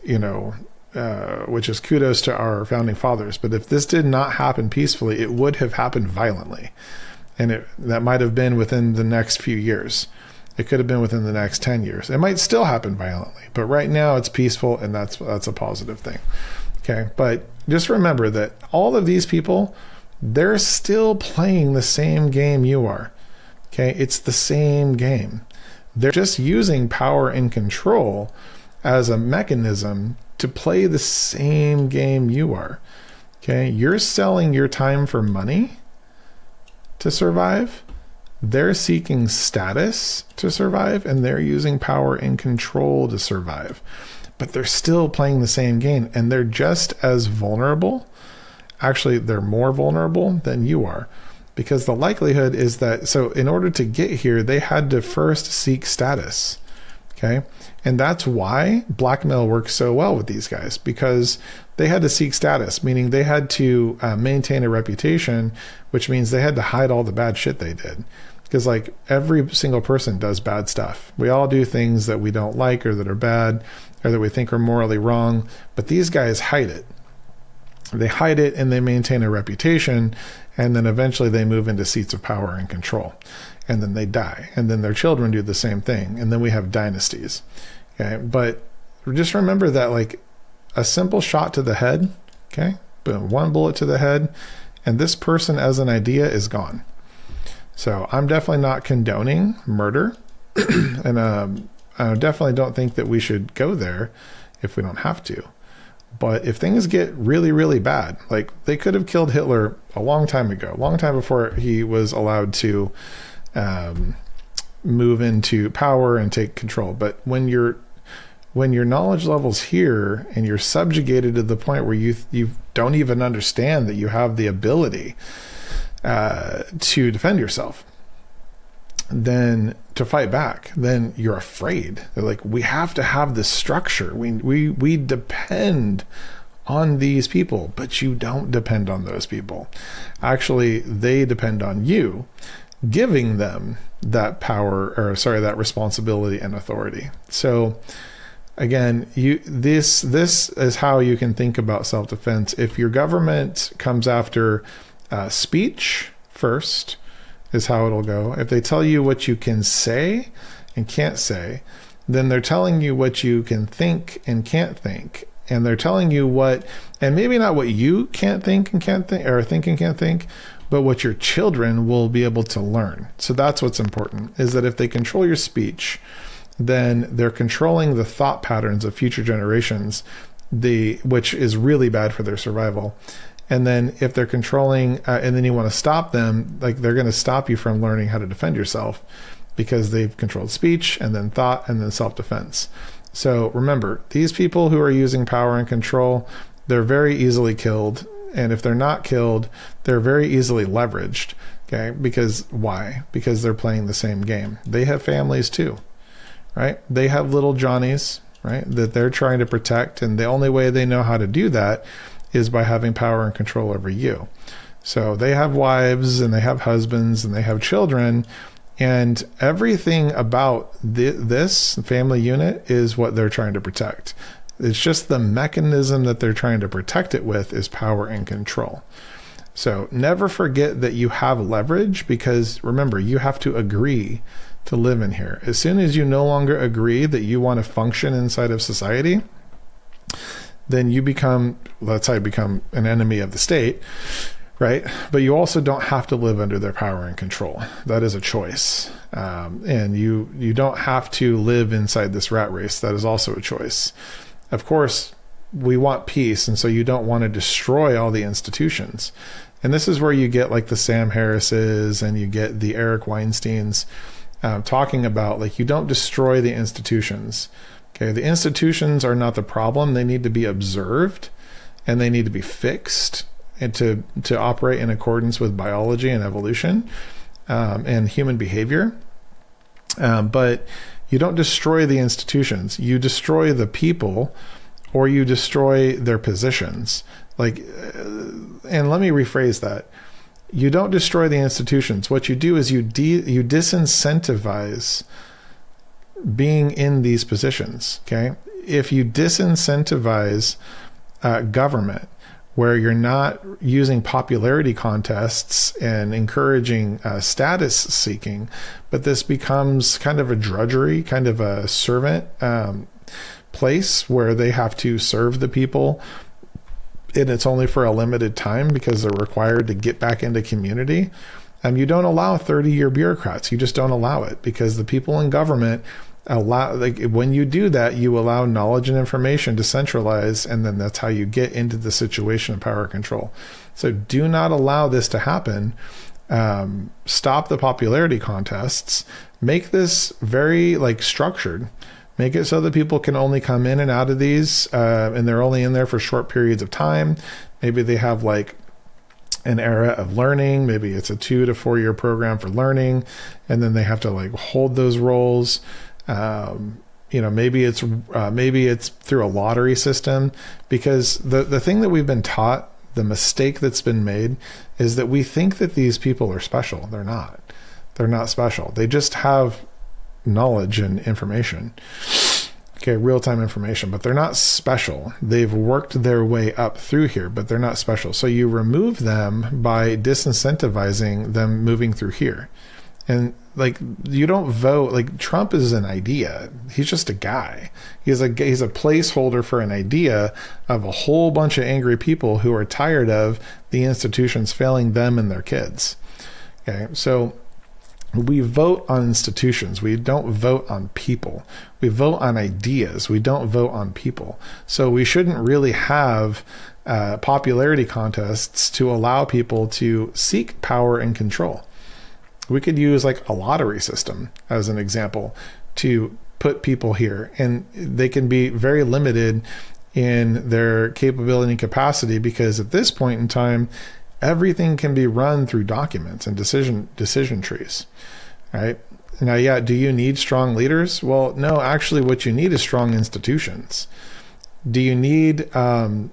kudos to our founding fathers. But if this did not happen peacefully, it would have happened violently. And that might have been within the next few years. It could have been within the next 10 years. It might still happen violently, but right now it's peaceful, and that's a positive thing. Okay. But just remember that all of these people, they're still playing the same game you are. Okay. It's the same game. They're just using power and control as a mechanism to play the same game you are. Okay. You're selling your time for money to survive. They're seeking status to survive, and they're using power and control to survive. But they're still playing the same game, and they're just as vulnerable. Actually, they're more vulnerable than you are, because the likelihood is that, so in order to get here, they had to first seek status. Okay. And that's why blackmail works so well with these guys, because they had to seek status, meaning they had to maintain a reputation, which means they had to hide all the bad shit they did. Because every single person does bad stuff. We all do things that we don't like, or that are bad, or that we think are morally wrong. But these guys hide it. They hide it, and they maintain a reputation. And then eventually they move into seats of power and control. And then they die. And then their children do the same thing. And then we have dynasties. Okay. But just remember that a simple shot to the head, okay, boom, one bullet to the head, and this person as an idea is gone. So I'm definitely not condoning murder. And I definitely don't think that we should go there if we don't have to. But if things get really, really bad, they could have killed Hitler a long time ago, a long time before he was allowed to move into power and take control. But when your knowledge level's here, and you're subjugated to the point where you don't even understand that you have the ability to defend yourself, then to fight back, then you're afraid. They're we have to have this structure. We depend on these people, but you don't depend on those people. Actually, they depend on you, giving them that power, that responsibility and authority. So again, this is how you can think about self-defense. If your government comes after speech first, is how it'll go. If they tell you what you can say and can't say, then they're telling you what you can think and can't think. And they're telling you and maybe not what you can't think and can't think, or think and can't think, but what your children will be able to learn. So that's what's important, is that if they control your speech, then they're controlling the thought patterns of future generations, which is really bad for their survival. And then if they're controlling, and then you want to stop them, they're going to stop you from learning how to defend yourself, because they've controlled speech and then thought and then self-defense. So remember, these people who are using power and control, they're very easily killed. And if they're not killed, they're very easily leveraged. Okay. Because why? Because they're playing the same game. They have families too, right? They have little Johnnies, right, that they're trying to protect. And the only way they know how to do that is by having power and control over you. So they have wives and they have husbands and they have children, and everything about this family unit is what they're trying to protect. It's just the mechanism that they're trying to protect it with is power and control. So never forget that you have leverage, because remember, you have to agree to live in here. As soon as you no longer agree that you want to function inside of society, then you become, let's say, become an enemy of the state, right? But you also don't have to live under their power and control. That is a choice. And you don't have to live inside this rat race. That is also a choice. Of course, we want peace, and so you don't want to destroy all the institutions. And this is where you get like the Sam Harrises and you get the Eric Weinsteins talking about, like, you don't destroy the institutions. Okay, the institutions are not the problem. They need to be observed and they need to be fixed and to operate in accordance with biology and evolution and human behavior. But you don't destroy the institutions. You destroy the people, or you destroy their positions. Like, and let me rephrase that. You don't destroy the institutions. What you do is you disincentivize being in these positions. Okay, if you disincentivize government, where you're not using popularity contests and encouraging status seeking, but this becomes kind of a drudgery, kind of a servant place where they have to serve the people, and it's only for a limited time because they're required to get back into community. You don't allow 30-year bureaucrats. You just don't allow it, because the people in government allow, like, when you do that, you allow knowledge and information to centralize, and then that's how you get into the situation of power control. So do not allow this to happen. Stop the popularity contests. Make this very structured. Make it so that people can only come in and out of these, and they're only in there for short periods of time. Maybe they have an era of learning. Maybe it's a 2 to 4 year program for learning, and then they have to hold those roles. Maybe it's through a lottery system, because the thing that we've been taught, the mistake that's been made, is that we think that these people are special. They're not. They're not special. They just have knowledge and information. Okay, real-time information, but they're not special. They've worked their way up through here, but they're not special. So you remove them by disincentivizing them moving through here. And you don't vote. Trump is an idea. He's just a guy. He's a placeholder for an idea of a whole bunch of angry people who are tired of the institutions failing them and their kids. Okay, so we vote on institutions. We don't vote on people. We vote on ideas. We don't vote on people. So we shouldn't really have popularity contests to allow people to seek power and control. We could use a lottery system as an example to put people here, and they can be very limited in their capability and capacity, because at this point in time, everything can be run through documents and decision trees, right? Now, yeah, do you need strong leaders? Well, no, actually what you need is strong institutions. Do you need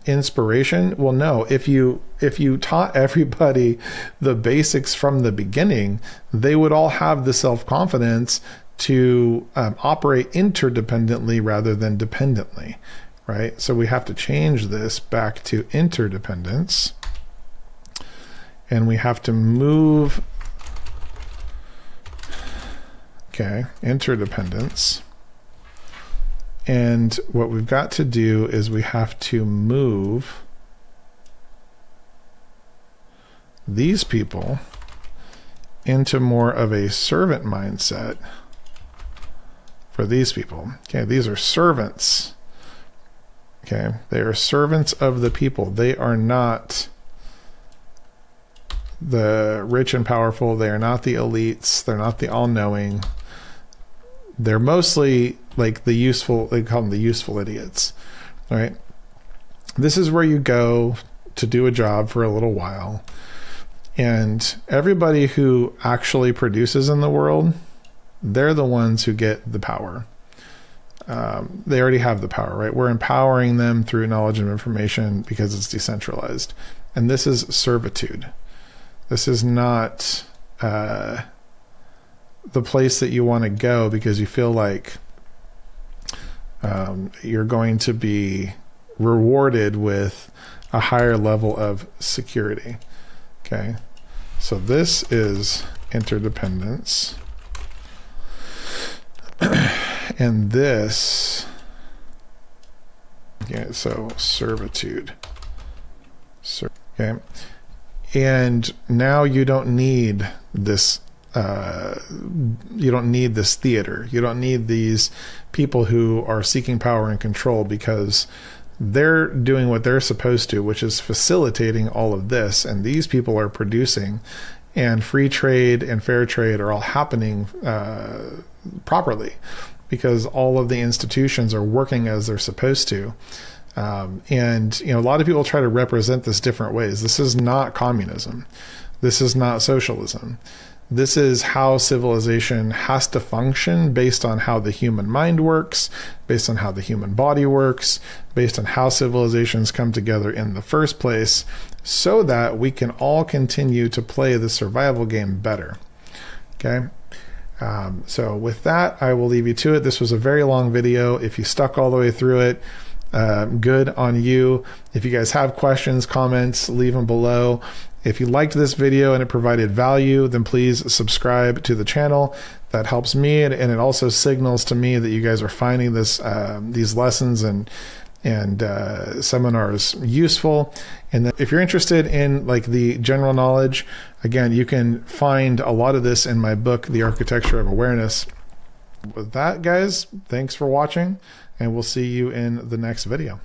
inspiration? Well, no. If you taught everybody the basics from the beginning, they would all have the self-confidence to operate interdependently rather than dependently, right? So we have to change this back to interdependence, and we have to move, okay, interdependence. And what we've got to do is we have to move these people into more of a servant mindset for these people. Okay, these are servants. Okay, they are servants of the people. They are not the rich and powerful. They are not the elites. They're not the all-knowing. They're mostly the useful, they call them the useful idiots, right? This is where you go to do a job for a little while, and everybody who actually produces in the world, they're the ones who get the power. they already have the power, right? We're empowering them through knowledge and information because it's decentralized. And this is servitude. This is not the place that you want to go because you feel like you're going to be rewarded with a higher level of security. Okay, so this is interdependence. And this, yeah, so servitude. Okay, and now you don't need this. You don't need this theater. You don't need these people who are seeking power and control because they're doing what they're supposed to, which is facilitating all of this. And these people are producing, and free trade and fair trade are all happening properly because all of the institutions are working as they're supposed to. And, you know, a lot of people try to represent this different ways. This is not communism. This is not socialism. This is how civilization has to function based on how the human mind works, based on how the human body works, based on how civilizations come together in the first place, so that we can all continue to play the survival game better. Okay? So with that, I will leave you to it. This was a very long video. If you stuck all the way through it, good on you. If you guys have questions, comments, leave them below. If you liked this video and it provided value, then please subscribe to the channel. That helps me, and it also signals to me that you guys are finding this these lessons and seminars useful. And then if you're interested in like the general knowledge, again, you can find a lot of this in my book, The Architecture of Awareness. With that, guys, thanks for watching, and we'll see you in the next video.